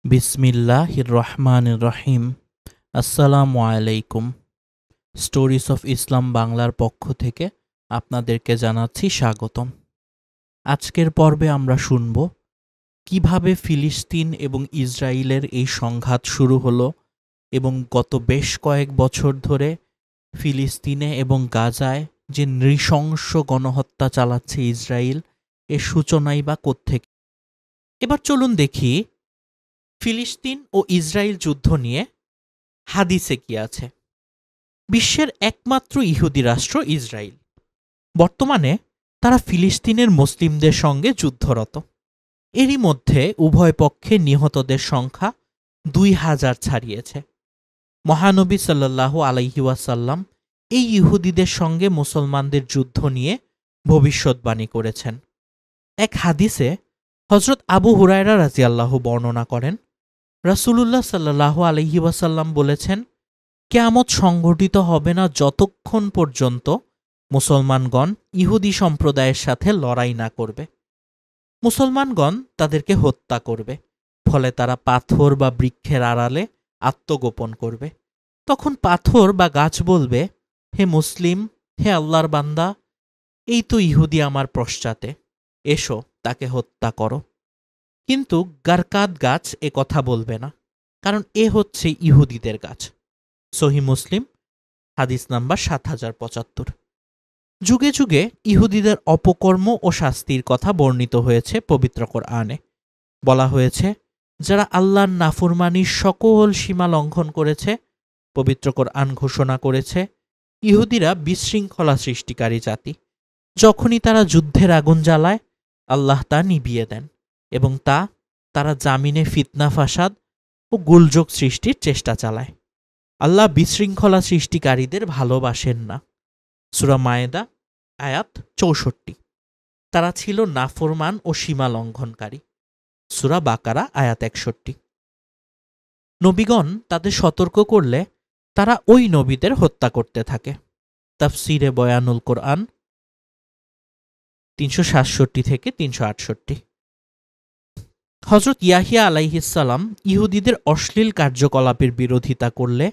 বিসমিল্লাহির রহমানির রহিম। আসসালামু আলাইকুম। স্টোরিজ অফ ইসলাম বাংলার পক্ষ থেকে আপনাদেরকে জানাচ্ছি স্বাগতম। আজকের পর্বে আমরা শুনব কিভাবে ফিলিস্তিন এবং ইসরায়েলের এই সংঘাত শুরু হলো এবং গত বেশ কয়েক বছর ধরে ফিলিস্তিনে এবং গাজায় যে নৃশংস গণহত্যা চালাচ্ছে ইসরায়েল, এর সূচনাই বা কোত্থেকে। এবার চলুন দেখি ফিলিস্তিন ও ইসরায়েল যুদ্ধ নিয়ে হাদিসে কি আছে। বিশ্বের একমাত্র ইহুদি রাষ্ট্র ইসরায়েল। বর্তমানে তারা ফিলিস্তিনের মুসলিমদের সঙ্গে যুদ্ধরত। এরই মধ্যে উভয় পক্ষে নিহতদের সংখ্যা ২,০০০ ছাড়িয়েছে। মহানবী সাল্লাল্লাহু আলাইহি ওয়াসাল্লাম এই ইহুদিদের সঙ্গে মুসলমানদের যুদ্ধ নিয়ে ভবিষ্যদ্বাণী করেছেন। এক হাদিসে হজরত আবু হুরায়রা রাদিয়াল্লাহু বর্ণনা করেন, রাসূলুল্লাহ সাল্লাল্লাহু আলাইহি ওয়াসাল্লাম বলেছেন, কিয়ামত সংঘটিত হবে না যতক্ষণ পর্যন্ত মুসলমানগণ ইহুদি সম্প্রদায়ের সাথে লড়াই না করবে। মুসলমানগণ তাদেরকে হত্যা করবে, ফলে তারা পাথর বা বৃক্ষের আড়ালে আত্মগোপন করবে। তখন পাথর বা গাছ বলবে, হে মুসলিম, হে আল্লাহর বান্দা, এই তো ইহুদি আমার পশ্চাতে, এসো তাকে হত্যা করো। কিন্তু গারকাদ গাছ এ কথা বলবে না, কারণ এ হচ্ছে ইহুদিদের গাছ। সহিহ মুসলিম হাদিস নাম্বার ৭০৭৫। যুগে যুগে ইহুদিদের অপকর্ম ও শাস্তির কথা বর্ণিত হয়েছে পবিত্র কোরআনে। বলা হয়েছে, যারা আল্লাহর নাফরমানির সকল সীমা লঙ্ঘন করেছে, পবিত্র কোরআন ঘোষণা করেছে, ইহুদিরা বিশৃঙ্খলা সৃষ্টিকারী জাতি। যখনই তারা যুদ্ধের আগুন জ্বালায়, আল্লাহ তা নিভিয়ে দেন এবং তারা জামিনে ফিতনা ফাসাদ ও গোলযোগ সৃষ্টির চেষ্টা চালায়। আল্লাহ বিশৃঙ্খলা সৃষ্টিকারীদের ভালোবাসেন না। সূরা মায়েদা আয়াত ৬৪। তারা ছিল নাফরমান ও সীমা লঙ্ঘনকারী। সূরা বাকারা আয়াত ৬১। নবীগণ তাদের সতর্ক করলে তারা ওই নবীদের হত্যা করতে থাকে। তাফসিরে বয়ানুল কোরআন ৩৬৭ থেকে ৩৬৮। হজরত ইয়াহিয়া আলাইহিসসালাম ইহুদিদের অশ্লীল কার্যকলাপের বিরোধিতা করলে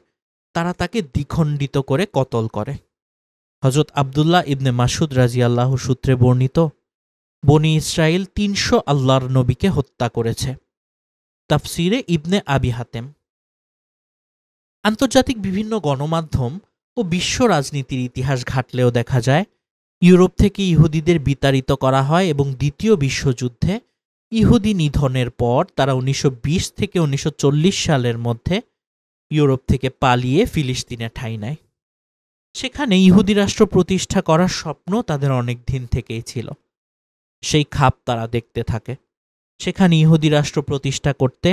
তারা তাকে দ্বিখণ্ডিত করে কতল করে। হজরত আবদুল্লাহ ইবনে মাসুদ রাজিয়াল্লাহু সূত্রে বর্ণিত, বনি ইসরায়েল ৩০০ আল্লাহর নবীকে হত্যা করেছে। তাফসিরে ইবনে আবি হাতেম। আন্তর্জাতিক বিভিন্ন গণমাধ্যম ও বিশ্ব রাজনীতির ইতিহাস ঘাটলেও দেখা যায়, ইউরোপ থেকে ইহুদিদের বিতাড়িত করা হয় এবং দ্বিতীয় বিশ্বযুদ্ধে ইহুদি নিধনের পর তারা ১৯২০ থেকে ১৯৪০ সালের মধ্যে ইউরোপ থেকে পালিয়ে ফিলিস্তিনে ঠাঁই নেয়। সেখানে ইহুদি রাষ্ট্র প্রতিষ্ঠা করার স্বপ্ন তাদের অনেক দিন থেকেই ছিল। সেই খাপ তারা দেখতে থাকে। সেখানে ইহুদি রাষ্ট্র প্রতিষ্ঠা করতে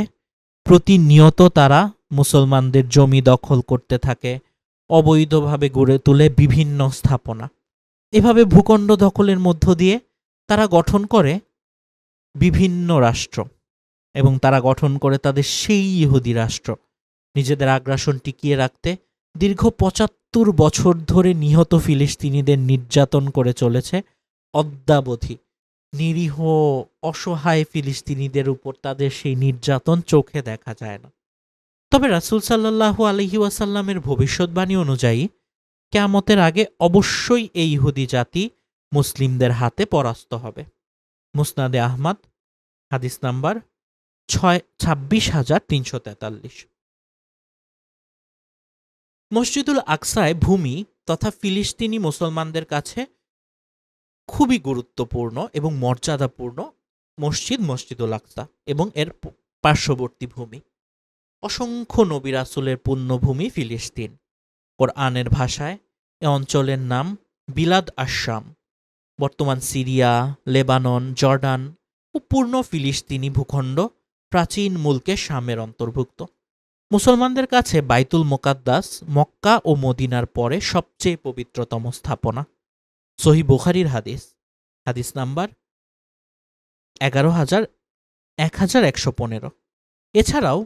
প্রতিনিয়ত তারা মুসলমানদের জমি দখল করতে থাকে, অবৈধভাবে গড়ে তোলে বিভিন্ন স্থাপনা। এভাবে ভূখণ্ড দখলের মধ্য দিয়ে তারা গঠন করে বিভিন্ন রাষ্ট্র এবং তারা গঠন করে তাদের সেই ইহুদি রাষ্ট্র। নিজেদের আগ্রাসন টিকিয়ে রাখতে দীর্ঘ ৭৫ বছর ধরে নিহত ফিলিস্তিনিদের নির্যাতন করে চলেছে অদ্যাবধি। নিরীহ অসহায় ফিলিস্তিনিদের উপর তাদের সেই নির্যাতন চোখে দেখা যায় না। তবে রাসূল সাল্লাল্লাহু আলাইহি ওয়াসাল্লামের ভবিষ্যদ্বাণী অনুযায়ী কিয়ামতের আগে অবশ্যই এই ইহুদি জাতি মুসলিমদের হাতে পরাস্ত হবে। মুসনাদে আহমদ হাদিস নাম্বার ২৬,৩৪৩। মসজিদুল আকসায় ভূমি তথা ফিলিস্তিনি মুসলমানদের কাছে খুবই গুরুত্বপূর্ণ এবং মর্যাদাপূর্ণ মসজিদুল আকসা এবং এর পার্শ্ববর্তী ভূমি। অসংখ্য নবী রাসূলের পুণ্যভূমি ফিলিস্তিন। কোরআনের ভাষায় এ অঞ্চলের নাম বিলাদ আশ-শাম। বর্তমান সিরিয়া, লেবানন, জর্ডান ও পূর্ণ ফিলিস্তিনি ভূখণ্ড প্রাচীন মুলকে শামের অন্তর্ভুক্ত। মুসলমানদের কাছে বাইতুল মুকাদ্দাস মক্কা ও মদিনার পরে সবচেয়ে পবিত্রতম স্থাপনা। সহিহ বুখারীর হাদিস, হাদিস নাম্বার ১১,১১১৫। এছাড়াও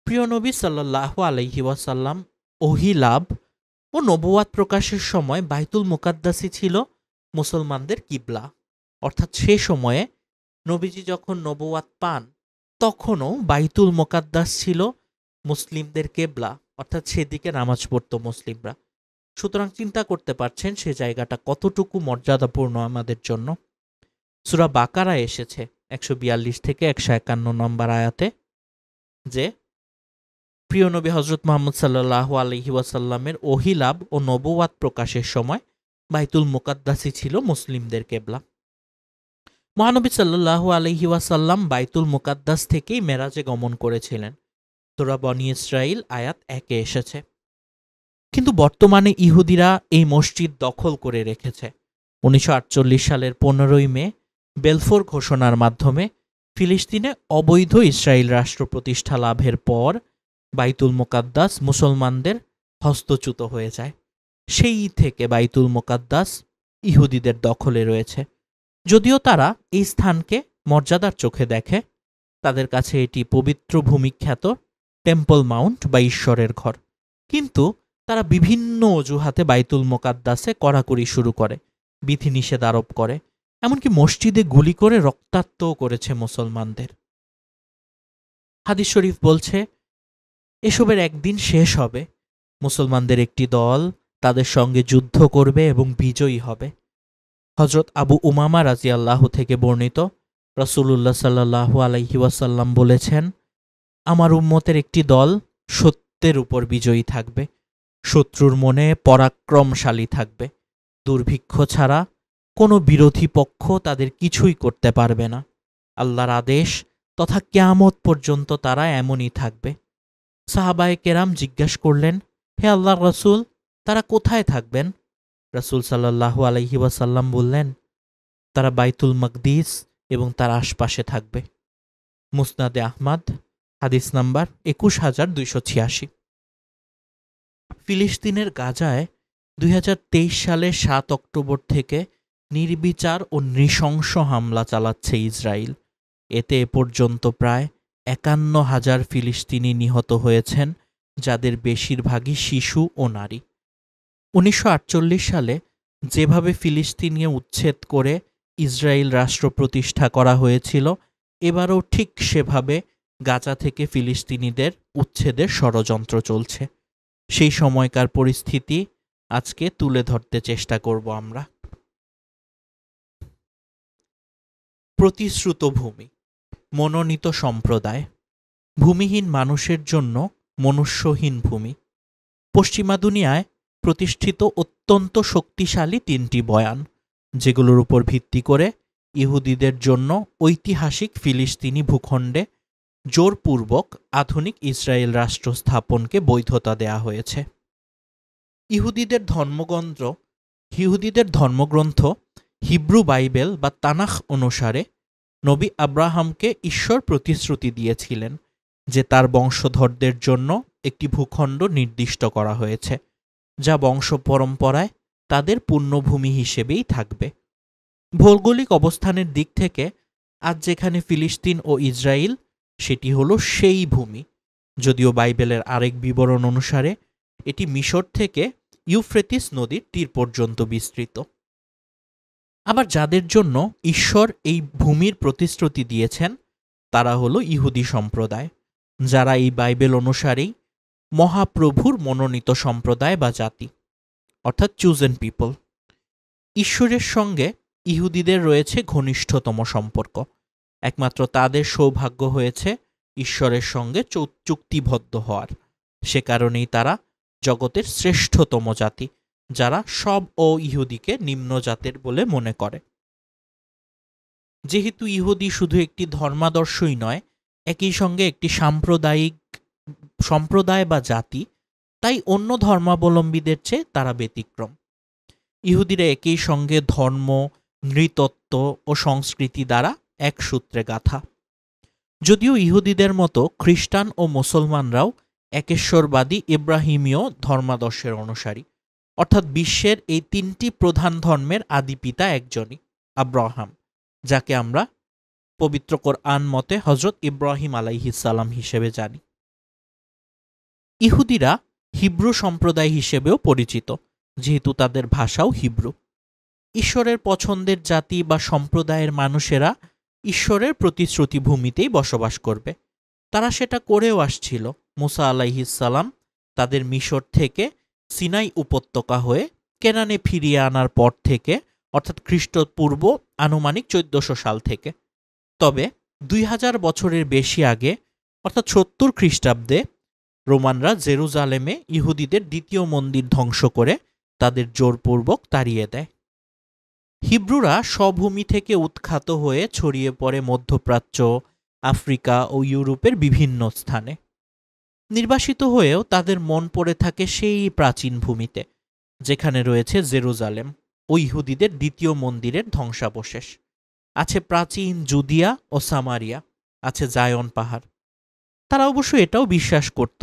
প্রিয় নবী সাল্লাল্লাহু আলাইহি ওয়াসাল্লাম ওহী লাভ ও নবুয়াত প্রকাশের সময় বাইতুল মুকাদ্দাসই ছিল মুসলমানদের কিবলা। অর্থাৎ সে সময়ে নবীজি যখন নবুয়াত পান, তখনও বাইতুল মোকাদ্দাস ছিল মুসলিমদের কেবলা, অর্থাৎ সেদিকে নামাজ পড়তো মুসলিমরা। সুতরাং চিন্তা করতে পারছেন সে জায়গাটা কতটুকু মর্যাদাপূর্ণ আমাদের জন্য। সূরা বাকারায় এসেছে 142 থেকে 151 নম্বর আয়াতে যে প্রিয় নবী হযরত মুহাম্মদ সাল্লাল্লাহু আলাইহি ওয়াসাল্লামের ওহী লাভ ও নবুয়াত প্রকাশের সময় বাইতুল মুকাদ্দাসই ছিল মুসলিমদের কেবলা। মহানবী সাল্লাল্লাহু আলাইহি ওয়াসাল্লাম বাইতুল মুকাদ্দাস থেকেই মেরাজে গমন করেছিলেন। সূরা বনী ইসরাইল আয়াত 1-এ এসেছে। কিন্তু বর্তমানে ইহুদিরা এই মসজিদ দখল করে রেখেছে। 1948 সালের 15ই মে বেলফোর ঘোষণার মাধ্যমে ফিলিস্তিনে অবৈধ ইসরায়েল রাষ্ট্র প্রতিষ্ঠা লাভের পর বাইতুল মুকাদ্দাস মুসলমানদের হস্তচ্যুত হয়ে যায়। সেই থেকে বাইতুল মুকাদ্দাস ইহুদিদের দখলে রয়েছে। যদিও তারা এই স্থানকে মর্যাদার চোখে দেখে, তাদের কাছে এটি পবিত্র ভূমিখ্যাত টেম্পল মাউন্ট বা ঈশ্বরের ঘর, কিন্তু তারা বিভিন্ন অজুহাতে বাইতুল মুকাদ্দাসে কড়াকড়ি শুরু করে, বিধিনিষেধ আরোপ করে, এমনকি মসজিদে গুলি করে রক্তাক্তও করেছে মুসলমানদের। হাদিস শরীফ বলছে এসবের একদিন শেষ হবে, মুসলমানদের একটি দল তাদের সঙ্গে যুদ্ধ করবে এবং বিজয়ী হবে। হযরত আবু উমামা রাদিয়াল্লাহু থেকে বর্ণিত, রাসূলুল্লাহ সাল্লাল্লাহু আলাইহি ওয়াসাল্লাম বলেছেন, আমার উম্মতের একটি দল সত্যের উপর বিজয়ী থাকবে, শত্রুর মনে পরাক্রমশালী থাকবে, দুর্ভিক্ষ ছাড়া কোনো বিরোধী পক্ষ তাদের কিছুই করতে পারবে না। আল্লাহর আদেশ তথা কিয়ামত পর্যন্ত তারা এমনই থাকবে। সাহাবায়ে কেরাম জিজ্ঞাসা করলেন, হে আল্লাহর রাসূল, তারা কোথায় থাকবেন? রাসূল সাল্লাল্লাহু আলাইহি ওয়াসাল্লাম বললেন, তারা বাইতুল মাকদিস এবং তার আশপাশে থাকবে। মুসনাদে আহমদ হাদিস নাম্বার 21286। ফিলিস্তিনের গাজায় 2023 সালের 7 অক্টোবর থেকে নির্বিচার ও নৃশংস হামলা চালাচ্ছে ইসরায়েল। এতে এ পর্যন্ত প্রায় 51,000 ফিলিস্তিনি নিহত হয়েছেন, যাদের বেশিরভাগই শিশু ও নারী। 1948 সালে যেভাবে ফিলিস্তিনিকে উচ্ছেদ করে ইসরায়েল রাষ্ট্র প্রতিষ্ঠা করা হয়েছিল, এবারও ঠিক সেভাবে গাজা থেকে ফিলিস্তিনিদের উচ্ছেদের ষড়যন্ত্র চলছে। সেই সময়কার পরিস্থিতি আজকে তুলে ধরতে চেষ্টা করব আমরা। প্রতিশ্রুত ভূমি, মনোনীত সম্প্রদায়, ভূমিহীন মানুষের জন্য মনুষ্যহীন ভূমি। পশ্চিমা দুনিয়ায় প্রতিষ্ঠিত অত্যন্ত শক্তিশালী 3টি বয়ান, যেগুলোর উপর ভিত্তি করে ইহুদিদের জন্য ঐতিহাসিক ফিলিস্তিনি ভূখণ্ডে জোরপূর্বক আধুনিক ইসরায়েল রাষ্ট্র স্থাপনকে বৈধতা দেয়া হয়েছে। ইহুদিদের ধর্মগ্রন্থ হিব্রু বাইবেল বা তানাখ অনুসারে নবী আব্রাহামকে ঈশ্বর প্রতিশ্রুতি দিয়েছিলেন যে তার বংশধরদের জন্য একটি ভূখণ্ড নির্দিষ্ট করা হয়েছে, যা বংশ পরম্পরায় তাদের পুণ্যভূমি হিসেবেই থাকবে। ভৌগোলিক অবস্থানের দিক থেকে আজ যেখানে ফিলিস্তিন ও ইসরায়েল, সেটি হলো সেই ভূমি, যদিও বাইবেলের আরেক বিবরণ অনুসারে এটি মিশর থেকে ইউফ্রেটিস নদীর তীর পর্যন্ত বিস্তৃত। আবার যাদের জন্য ঈশ্বর এই ভূমির প্রতিশ্রুতি দিয়েছেন, তারা হলো ইহুদি সম্প্রদায়, যারা এই বাইবেল অনুসারেই মহাপ্রভুর মনোনীত সম্প্রদায় বা জাতি, অর্থাৎ চুজেন পিপল। ঈশ্বরের সঙ্গে ইহুদিদের রয়েছে ঘনিষ্ঠতম সম্পর্ক। একমাত্র তাদের সৌভাগ্য হয়েছে ঈশ্বরের সঙ্গে চুক্তিবদ্ধ হওয়ার। সে কারণেই তারা জগতের শ্রেষ্ঠতম জাতি, যারা সব ইহুদিকে নিম্ন জাতের বলে মনে করে। যেহেতু ইহুদি শুধু একটি ধর্মাদর্শই নয়, একই সঙ্গে একটি সাম্প্রদায়িক সম্প্রদায় বা জাতি, তাই অন্য ধর্মাবলম্বীদের চেয়ে তারা ব্যতিক্রম। ইহুদিরা একই সঙ্গে ধর্ম, নৃতত্ত্ব ও সংস্কৃতি দ্বারা এক সূত্রে গাঁথা। যদিও ইহুদিদের মতো খ্রিস্টান ও মুসলমানরাও একেশ্বরবাদী ইব্রাহিমীয় ধর্মাদর্শের অনুসারী, অর্থাৎ বিশ্বের এই 3টি প্রধান ধর্মের আদিপিতা একজনই, আব্রাহাম, যাকে আমরা পবিত্র কোরআন মতে হযরত ইব্রাহিম আলাইহিস সালাম হিসেবে জানি। ইহুদিরা হিব্রু সম্প্রদায় হিসেবেও পরিচিত, যেহেতু তাদের ভাষাও হিব্রু। ঈশ্বরের পছন্দের জাতি বা সম্প্রদায়ের মানুষেরা ঈশ্বরের প্রতিশ্রুতি ভূমিতেই বসবাস করবে। তারা সেটা করেও আসছিল। মুসা আলাইহিসসালাম তাদের মিশর থেকে সিনাই উপত্যকা হয়ে কেনানে ফিরিয়ে আনার পর থেকে, অর্থাৎ খ্রিস্টপূর্ব আনুমানিক 1400 সাল থেকে। তবে 2000 বছরের বেশি আগে, অর্থাৎ 70 খ্রিস্টাব্দে রোমানরা জেরুজালেমে ইহুদিদের দ্বিতীয় মন্দির ধ্বংস করে তাদের জোরপূর্বক তাড়িয়ে দেয়। হিব্রুরা স্বভূমি থেকে উৎখাত হয়ে ছড়িয়ে পড়ে মধ্যপ্রাচ্য, আফ্রিকা ও ইউরোপের বিভিন্ন স্থানে। নির্বাসিত হয়েও তাদের মন পড়ে থাকে সেই প্রাচীন ভূমিতে, যেখানে রয়েছে জেরুজালেম ও ইহুদিদের দ্বিতীয় মন্দিরের ধ্বংসাবশেষ। আছে প্রাচীন জুদিয়া ও সামারিয়া, আছে জায়ন পাহাড়। তারা অবশ্য এটাও বিশ্বাস করত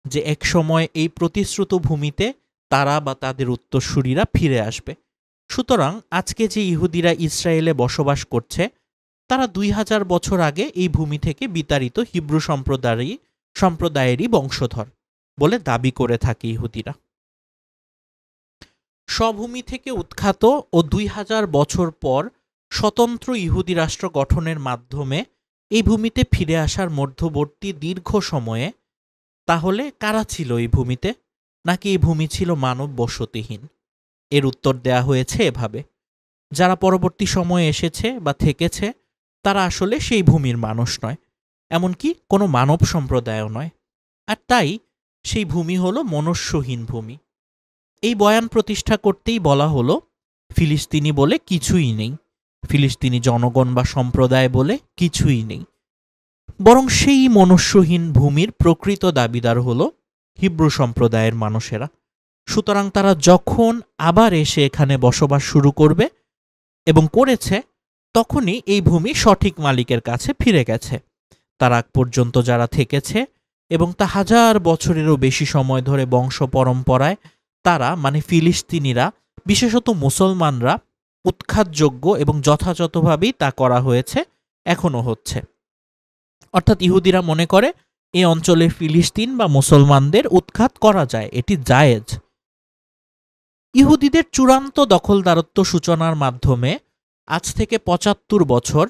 যে একসময় এই প্রতিশ্রুত ভূমিতে তারা বা তাদের উত্তরসূরিরা ফিরে আসবে। সুতরাং আজকে যে ইহুদিরা ইসরায়েলে বসবাস করছে, তারা 2000 বছর আগে এই ভূমি থেকে বিতাড়িত হিব্রু সম্প্রদায়েরই বংশধর বলে দাবি করে থাকে ইহুদিরা। স্বভূমি থেকে উৎখাত ও 2000 বছর পর স্বতন্ত্র ইহুদি রাষ্ট্র গঠনের মাধ্যমে এই ভূমিতে ফিরে আসার মধ্যবর্তী দীর্ঘ সময়ে তাহলে কারা ছিল এই ভূমিতে, নাকি এই ভূমি ছিল মানব বসতিহীন? এর উত্তর দেয়া হয়েছে এভাবে: যারা পরবর্তী সময়ে এসেছে বা থেকেছে তারা আসলে সেই ভূমির মানুষ নয়, এমনকি কোনো মানব সম্প্রদায়ও নয়। আর তাই সেই ভূমি হলো মনুষ্যহীন ভূমি। এই বয়ান প্রতিষ্ঠা করতেই বলা হলো ফিলিস্তিনি বলে কিছুই নেই, ফিলিস্তিনি জনগণ বা সম্প্রদায় বলে কিছুই নেই, বরং সেই মনুষ্যহীন ভূমির প্রকৃত দাবিদার হলো হিব্রু সম্প্রদায়ের মানুষেরা। সুতরাং তারা যখন আবার এসে এখানে বসবাস শুরু করবে এবং করেছে, তখনই এই ভূমি সঠিক মালিকের কাছে ফিরে গেছে। তার আগ পর্যন্ত যারা থেকেছে এবং তা 1000 বছরেরও বেশি সময় ধরে বংশ পরম্পরায় তারা মানে ফিলিস্তিনিরা, বিশেষত মুসলমানরা উৎখাতযোগ্য এবং যথাযথভাবেই তা করা হয়েছে, এখনও হচ্ছে। অর্থাৎ ইহুদিরা মনে করে এই অঞ্চলে ফিলিস্তিন বা মুসলমানদের উৎখাত করা যায়, এটি জায়েজ। ইহুদিদের চূড়ান্ত দখলদারত্ব সূচনার মাধ্যমে আজ থেকে 75 বছর,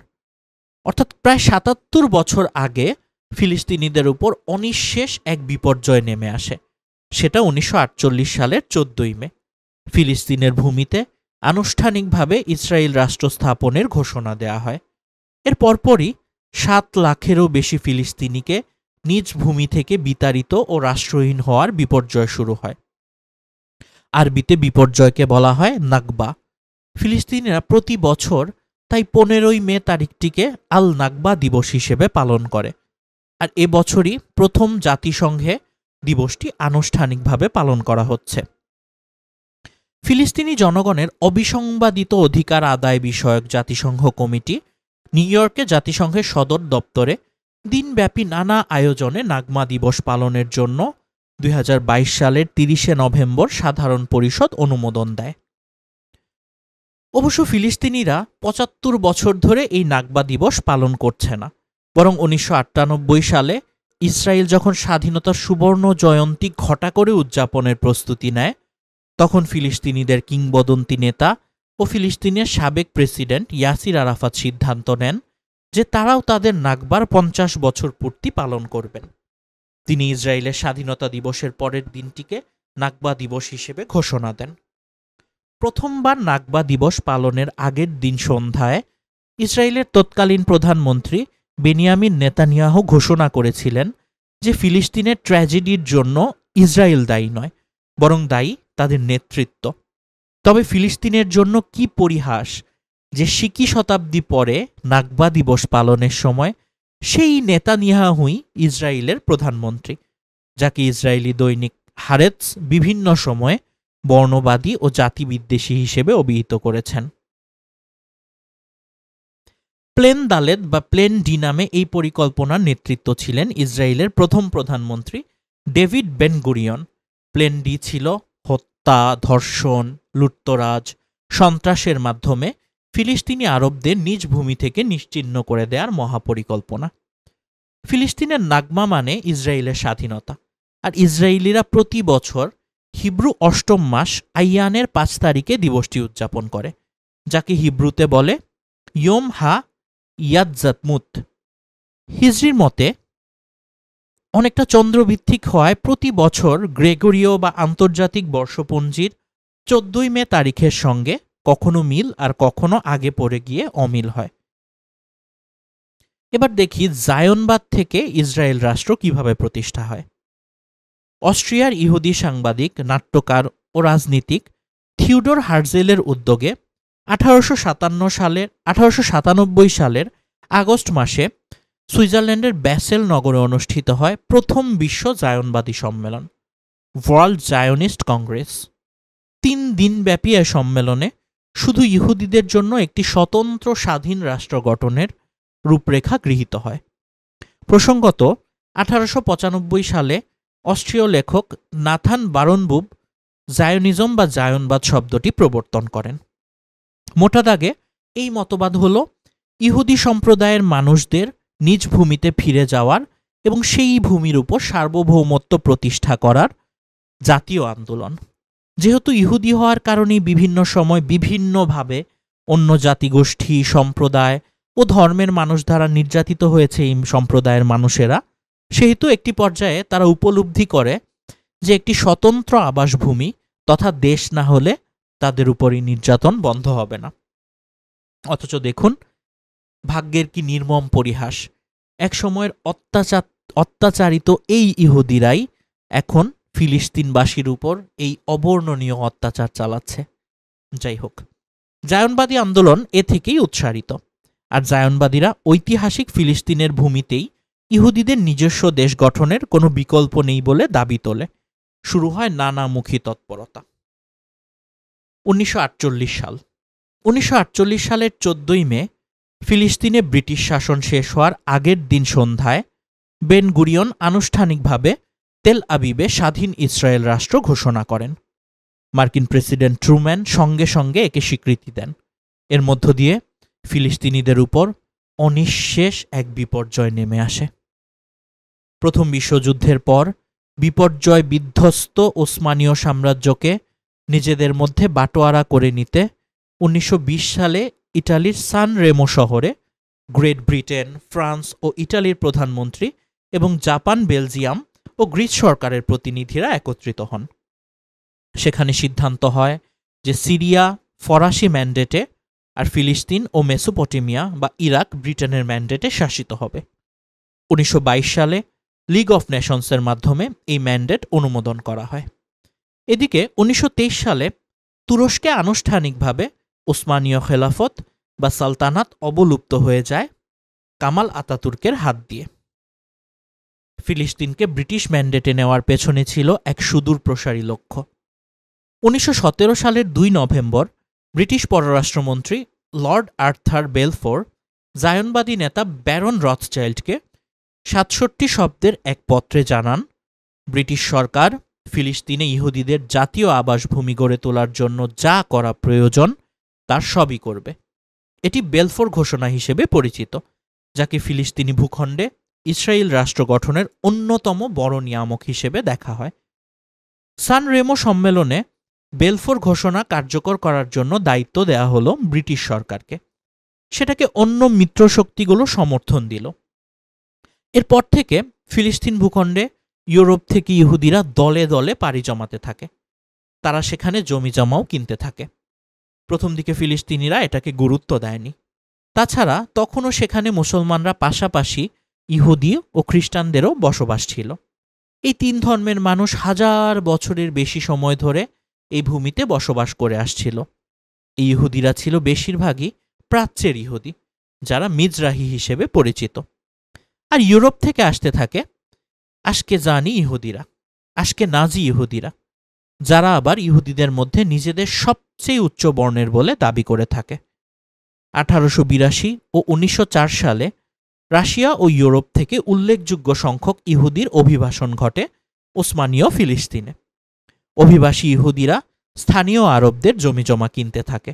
অর্থাৎ প্রায় 77 বছর আগে ফিলিস্তিনিদের উপর অনিঃশেষ এক বিপর্যয় নেমে আসে। সেটা 1948 সালের 14ই মে। ফিলিস্তিনের ভূমিতে আনুষ্ঠানিকভাবে ইসরায়েল রাষ্ট্র স্থাপনের ঘোষণা দেয়া হয়। এর পরপরই 7 লাখেরও বেশি ফিলিস্তিনিকে নিজ ভূমি থেকে বিতাড়িত ও রাষ্ট্রহীন হওয়ার বিপর্যয় শুরু হয়। আরবিতে বিপর্যয়কে বলা হয় নাকবা। ফিলিস্তিনিরা প্রতি বছর তাই 15ই মে তারিখটিকে আল নাকবা দিবস হিসেবে পালন করে। আর এবছরই প্রথম জাতিসংঘে দিবসটি আনুষ্ঠানিকভাবে পালন করা হচ্ছে। ফিলিস্তিনি জনগণের অবিসংবাদিত অধিকার আদায় বিষয়ক জাতিসংঘ কমিটি নিউ ইয়র্কে জাতিসংঘের সদর দপ্তরে দিনব্যাপী নানা আয়োজনে নাগমা দিবস পালনের জন্য 2022 সালের 30শে নভেম্বর সাধারণ পরিষদ অনুমোদন দেয়। অবশ্য ফিলিস্তিনিরা 75 বছর ধরে এই নাগবা দিবস পালন করছে না, বরং 1998 সালে ইসরায়েল যখন স্বাধীনতার সুবর্ণ জয়ন্তী ঘটা করে উদযাপনের প্রস্তুতি নেয়, তখন ফিলিস্তিনিদের কিংবদন্তি নেতা ও ফিলিস্তিনের সাবেক প্রেসিডেন্ট ইয়াসির আরাফাত সিদ্ধান্ত নেন যে তারাও তাদের নাগবার 50 বছর পূর্তি পালন করবেন। তিনি ইসরায়েলের স্বাধীনতা দিবসের পরের দিনটিকে নাগবা দিবস হিসেবে ঘোষণা দেন। প্রথমবার নাগবা দিবস পালনের আগের দিন সন্ধ্যায় ইসরায়েলের তৎকালীন প্রধানমন্ত্রী বেনিয়ামিন নেতানিয়াহু ঘোষণা করেছিলেন যে ফিলিস্তিনের ট্র্যাজেডির জন্য ইসরায়েল দায়ী নয়, বরং দায়ী তাদের নেতৃত্ব। তবে ফিলিস্তিনের জন্য কি পরিহাস যে সিকি শতাব্দী পরে নাগবা দিবস পালনের সময় সেই নেতানিয়াহুই ইসরায়েলের প্রধানমন্ত্রী, যাকে ইসরায়েলি দৈনিক হারেতস বিভিন্ন সময়ে বর্ণবাদী ও জাতিবিদ্বেষী হিসেবে অভিহিত করেছেন। প্লেন দালেদ বা প্লেন ডি নামে এই পরিকল্পনার নেতৃত্ব ছিলেন ইসরায়েলের প্রথম প্রধানমন্ত্রী David Ben Gurion. Plan D ছিল হত্যা, ধর্ষণ, লুটতরাজ, সন্ত্রাসের মাধ্যমে ফিলিস্তিনি আরবদের নিজ ভূমি থেকে নিশ্চিহ্ন করে দেওয়ার মহাপরিকল্পনা। ফিলিস্তিনের নাগমা মানে ইসরায়েলের স্বাধীনতা, আর ইসরায়েলিরা প্রতি বছর হিব্রু অষ্টম মাস আইয়ানের 5 তারিখে দিবসটি উদযাপন করে, যাকে হিব্রুতে বলে ইয়ম হা ইয়াতজাতমুত। হিজরির মতে অনেকটা চন্দ্রভিত্তিক হওয়ায় প্রতি বছর গ্রেগরীয় বা আন্তর্জাতিক বর্ষপঞ্জির 14ই মে তারিখের সঙ্গে কখনো মিল আর কখনো আগে পড়ে গিয়ে অমিল হয়। এবার দেখি জায়নবাদ থেকে ইসরায়েল রাষ্ট্র কিভাবে প্রতিষ্ঠা হয়। অস্ট্রিয়ার ইহুদি সাংবাদিক, নাট্যকার ও রাজনীতিক থিওডর হার্জেলের উদ্যোগে 1897 সালের আগস্ট মাসে সুইজারল্যান্ডের ব্যাসেল নগরে অনুষ্ঠিত হয় প্রথম বিশ্ব জায়নবাদী সম্মেলন, ওয়ার্ল্ড জায়নিস্ট কংগ্রেস। 3 দিনব্যাপী এ সম্মেলনে শুধু ইহুদিদের জন্য একটি স্বতন্ত্র স্বাধীন রাষ্ট্র গঠনের রূপরেখা গৃহীত হয়। প্রসঙ্গত 1895 সালে অস্ট্রীয় লেখক নাথান বারনবুব জায়নিজম বা জায়নবাদ শব্দটি প্রবর্তন করেন। মোটা দাগে এই মতবাদ হল ইহুদি সম্প্রদায়ের মানুষদের নিজ ভূমিতে ফিরে যাওয়ার এবং সেই ভূমির উপর সার্বভৌমত্ব প্রতিষ্ঠা করার জাতীয় আন্দোলন। যেহেতু ইহুদি হওয়ার কারণেই বিভিন্ন সময় বিভিন্নভাবে অন্য জাতিগোষ্ঠী, সম্প্রদায় ও ধর্মের মানুষ দ্বারা নির্যাতিত হয়েছে এই সম্প্রদায়ের মানুষেরা, সেহেতু একটি পর্যায়ে তারা উপলব্ধি করে যে একটি স্বতন্ত্র আবাসভূমি তথা দেশ না হলে তাদের উপরই নির্যাতন বন্ধ হবে না। অথচ দেখুন ভাগ্যের কি নির্মম পরিহাস, এক সময়ের অত্যাচারিত এই ইহুদিরাই এখন ফিলিস্তিনবাসীর উপর এই অবর্ণনীয় অত্যাচার চালাচ্ছে। যাই হোক, জায়নবাদী আন্দোলন এ থেকেই উৎসারিত। আর জায়নবাদীরা ঐতিহাসিক ফিলিস্তিনের ভূমিতেই ইহুদিদের নিজস্ব দেশ গঠনের কোনো বিকল্প নেই বলে দাবি তোলে। শুরু হয় নানামুখী তৎপরতা। 1948 সাল। 1948 সালের 14ই মে ফিলিস্তিনে ব্রিটিশ শাসন শেষ হওয়ার আগের দিন সন্ধ্যায় বেন গুরিয়ন আনুষ্ঠানিকভাবে তেল আবিবে স্বাধীন ইসরায়েল রাষ্ট্র ঘোষণা করেন। মার্কিন প্রেসিডেন্ট ট্রুম্যান সঙ্গে সঙ্গে একে স্বীকৃতি দেন। এর মধ্য দিয়ে ফিলিস্তিনিদের উপর অনিঃশেষ এক বিপর্যয় নেমে আসে। প্রথম বিশ্বযুদ্ধের পর বিপর্যয় বিধ্বস্ত ওসমানীয় সাম্রাজ্যকে নিজেদের মধ্যে বাটোয়ারা করে নিতে 1920 সালে ইটালির সান রেমো শহরে গ্রেট ব্রিটেন, ফ্রান্স ও ইটালির প্রধানমন্ত্রী এবং জাপান, বেলজিয়াম ও গ্রিস সরকারের প্রতিনিধিরা একত্রিত হন। সেখানে সিদ্ধান্ত হয় যে সিরিয়া ফরাসি ম্যান্ডেটে আর ফিলিস্তিন ও মেসোপটেমিয়া বা ইরাক ব্রিটেনের ম্যান্ডেটে শাসিত হবে। 1922 সালে লিগ অফ নেশনসের মাধ্যমে এই ম্যান্ডেট অনুমোদন করা হয়। এদিকে 1923 সালে তুরস্কে আনুষ্ঠানিকভাবে ওসমানীয় খেলাফত বা সালতানাত অবলুপ্ত হয়ে যায় কামাল আতাতুর্কের হাত দিয়ে। ফিলিস্তিনকে ব্রিটিশ ম্যান্ডেটে নেওয়ার পেছনে ছিল এক সুদূর প্রসারী লক্ষ্য। 1917 সালের 2 নভেম্বর ব্রিটিশ পররাষ্ট্রমন্ত্রী লর্ড আর্থার বেলফোর জায়নবাদী নেতা ব্যারন রথচাইল্ডকে 67 শব্দের এক পত্রে জানান ব্রিটিশ সরকার ফিলিস্তিনে ইহুদিদের জাতীয় আবাসভূমি গড়ে তোলার জন্য যা করা প্রয়োজন তার সবই করবে। এটি বেলফোর ঘোষণা হিসেবে পরিচিত, যাকে ফিলিস্তিনি ভূখণ্ডে ইসরায়েল রাষ্ট্র গঠনের অন্যতম বড় নিয়ামক হিসেবে দেখা হয়। সান রেমো সম্মেলনে বেলফোর ঘোষণা কার্যকর করার জন্য দায়িত্ব দেয়া হলো ব্রিটিশ সরকারকে। সেটাকে অন্য মিত্রশক্তিগুলো সমর্থন দিল। এরপর থেকে ফিলিস্তিন ভূখণ্ডে ইউরোপ থেকে ইহুদিরা দলে দলে পাড়ি জমাতে থাকে। তারা সেখানে জমি জমাও কিনতে থাকে। প্রথম দিকে ফিলিস্তিনিরা এটাকে গুরুত্ব দেয়নি। তাছাড়া তখনও সেখানে মুসলমানরা পাশাপাশি ইহুদি ও খ্রিস্টানদেরও বসবাস ছিল। এই 3 ধর্মের মানুষ হাজার বছরের বেশি সময় ধরে এই ভূমিতে বসবাস করে আসছিল। এই ইহুদিরা ছিল বেশিরভাগই প্রাচ্যের ইহুদি, যারা মিজরাহি হিসেবে পরিচিত। আর ইউরোপ থেকে আসতে থাকে আশকেনাজি ইহুদিরা, আশকেনাজি ইহুদিরা, যারা আবার ইহুদিদের মধ্যে নিজেদের সবচেয়ে উচ্চ বর্ণের বলে দাবি করে থাকে। 1882 ও 1904 সালে রাশিয়া ও ইউরোপ থেকে উল্লেখযোগ্য সংখ্যক ইহুদির অভিবাসন ঘটে ওসমানীয় ফিলিস্তিনে। অভিবাসী ইহুদিরা স্থানীয় আরবদের জমিজমা কিনতে থাকে।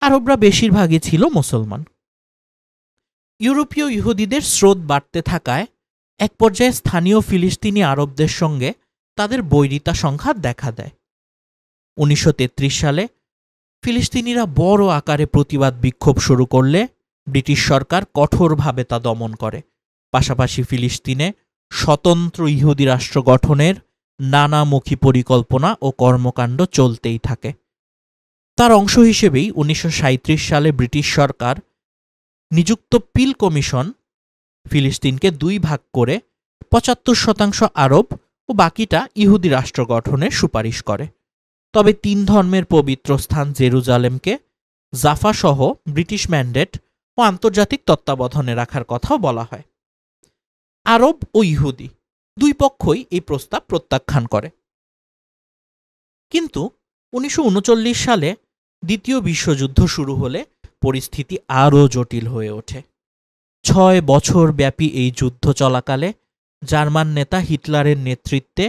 আরবরা বেশিরভাগই ছিল মুসলমান। ইউরোপীয় ইহুদিদের স্রোত বাড়তে থাকায় এক পর্যায়ে স্থানীয় ফিলিস্তিনি আরবদের সঙ্গে তাদের বৈরিতা সংঘাত দেখা দেয়। 1933 সালে ফিলিস্তিনিরা বড় আকারে প্রতিবাদ বিক্ষোভ শুরু করলে ব্রিটিশ সরকার কঠোরভাবে তা দমন করে। পাশাপাশি ফিলিস্তিনে স্বতন্ত্র ইহুদি রাষ্ট্র গঠনের নানামুখী পরিকল্পনা ও কর্মকাণ্ড চলতেই থাকে। তার অংশ হিসেবেই 1937 সালে ব্রিটিশ সরকার নিযুক্ত পিল কমিশন ফিলিস্তিনকে 2 ভাগ করে 75% আরব ও বাকিটা ইহুদি রাষ্ট্র গঠনের সুপারিশ করে। তবে 3 ধর্মের পবিত্র স্থান জেরুজালেমকে জাফা সহ ব্রিটিশ ম্যান্ডেট ও আন্তর্জাতিক তত্ত্বাবধানে রাখার কথাও বলা হয়। আরব ও ইহুদি 2 পক্ষই এই প্রস্তাব প্রত্যাখ্যান করে। কিন্তু 1939 সালে দ্বিতীয় বিশ্বযুদ্ধ শুরু হলে পরিস্থিতি আরও জটিল হয়ে ওঠে। 6 বছর ব্যাপী এই যুদ্ধ চলাকালে জার্মান নেতা হিটলারের নেতৃত্বে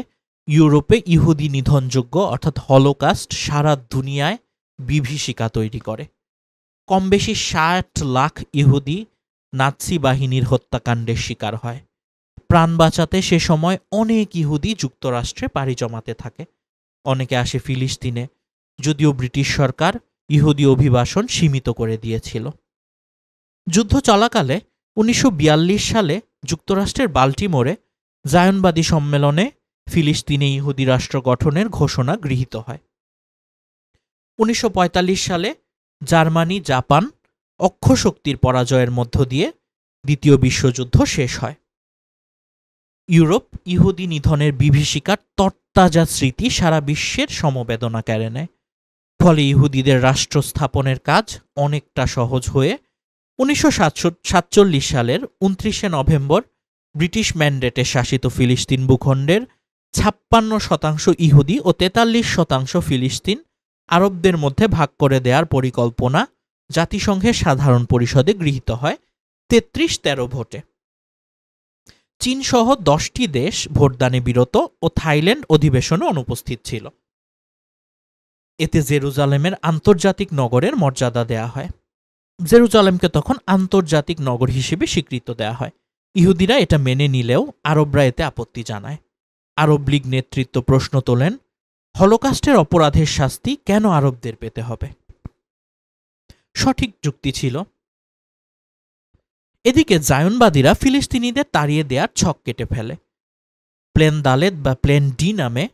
ইউরোপে ইহুদি নিধনযোগ্য অর্থাৎ হলোকাস্ট সারা দুনিয়ায় বিভীষিকা তৈরি করে। কমবেশি 60 লাখ ইহুদি নাৎসি বাহিনীর হত্যাকাণ্ডের শিকার হয়। প্রাণ বাঁচাতে সে সময় অনেক ইহুদি যুক্তরাষ্ট্রে পাড়ি জমাতে থাকে। অনেকে আসে ফিলিস্তিনে, যদিও ব্রিটিশ সরকার ইহুদি অভিবাসন সীমিত করে দিয়েছিল। যুদ্ধ চলাকালে 1942 সালে যুক্তরাষ্ট্রের বাল্টিমোরে জায়নবাদী সম্মেলনে ফিলিস্তিনে ইহুদি রাষ্ট্র গঠনের ঘোষণা গৃহীত হয়। 1945 সালে জার্মানি জাপান অক্ষশক্তির পরাজয়ের মধ্য দিয়ে দ্বিতীয় বিশ্বযুদ্ধ শেষ হয়। ইউরোপ ইহুদি নিধনের বিভীষিকার তরতাজা স্মৃতি সারা বিশ্বের সমবেদনা কেড়ে নেয়। ফলে ইহুদিদের রাষ্ট্র স্থাপনের কাজ অনেকটা সহজ হয়ে 1947 সালের 29শে নভেম্বর ব্রিটিশ ম্যান্ডেটে শাসিত ফিলিস্তিন ভূখণ্ডের 56% ইহুদি ও 43% ফিলিস্তিন আরবদের মধ্যে ভাগ করে দেওয়ার পরিকল্পনা জাতিসংঘের সাধারণ পরিষদে গৃহীত হয় 33-13 ভোটে। চীনসহ 10টি দেশ ভোটদানে বিরত ও থাইল্যান্ড অধিবেশনে অনুপস্থিত ছিল। এতে জেরুজালেমের আন্তর্জাতিক নগরের মর্যাদা দেয়া হয়। জেরুজালেমকে তখন আন্তর্জাতিক নগর হিসেবে স্বীকৃত দেয়া হয়। ইহুদিরা এটা মেনে নিলেও আরবরা এতে আপত্তি জানায়। আরব লীগ নেতৃত্ব প্রশ্ন তোলেন, হলোকাস্টের অপরাধের শাস্তি কেন আরবদের পেতে হবে? সঠিক যুক্তি ছিল। এদিকে জায়নবাদীরা ফিলিস্তিনিদের তাড়িয়ে দেওয়ার ছক কেটে ফেলে। প্ল্যান দালেত বা প্ল্যান ডি নামে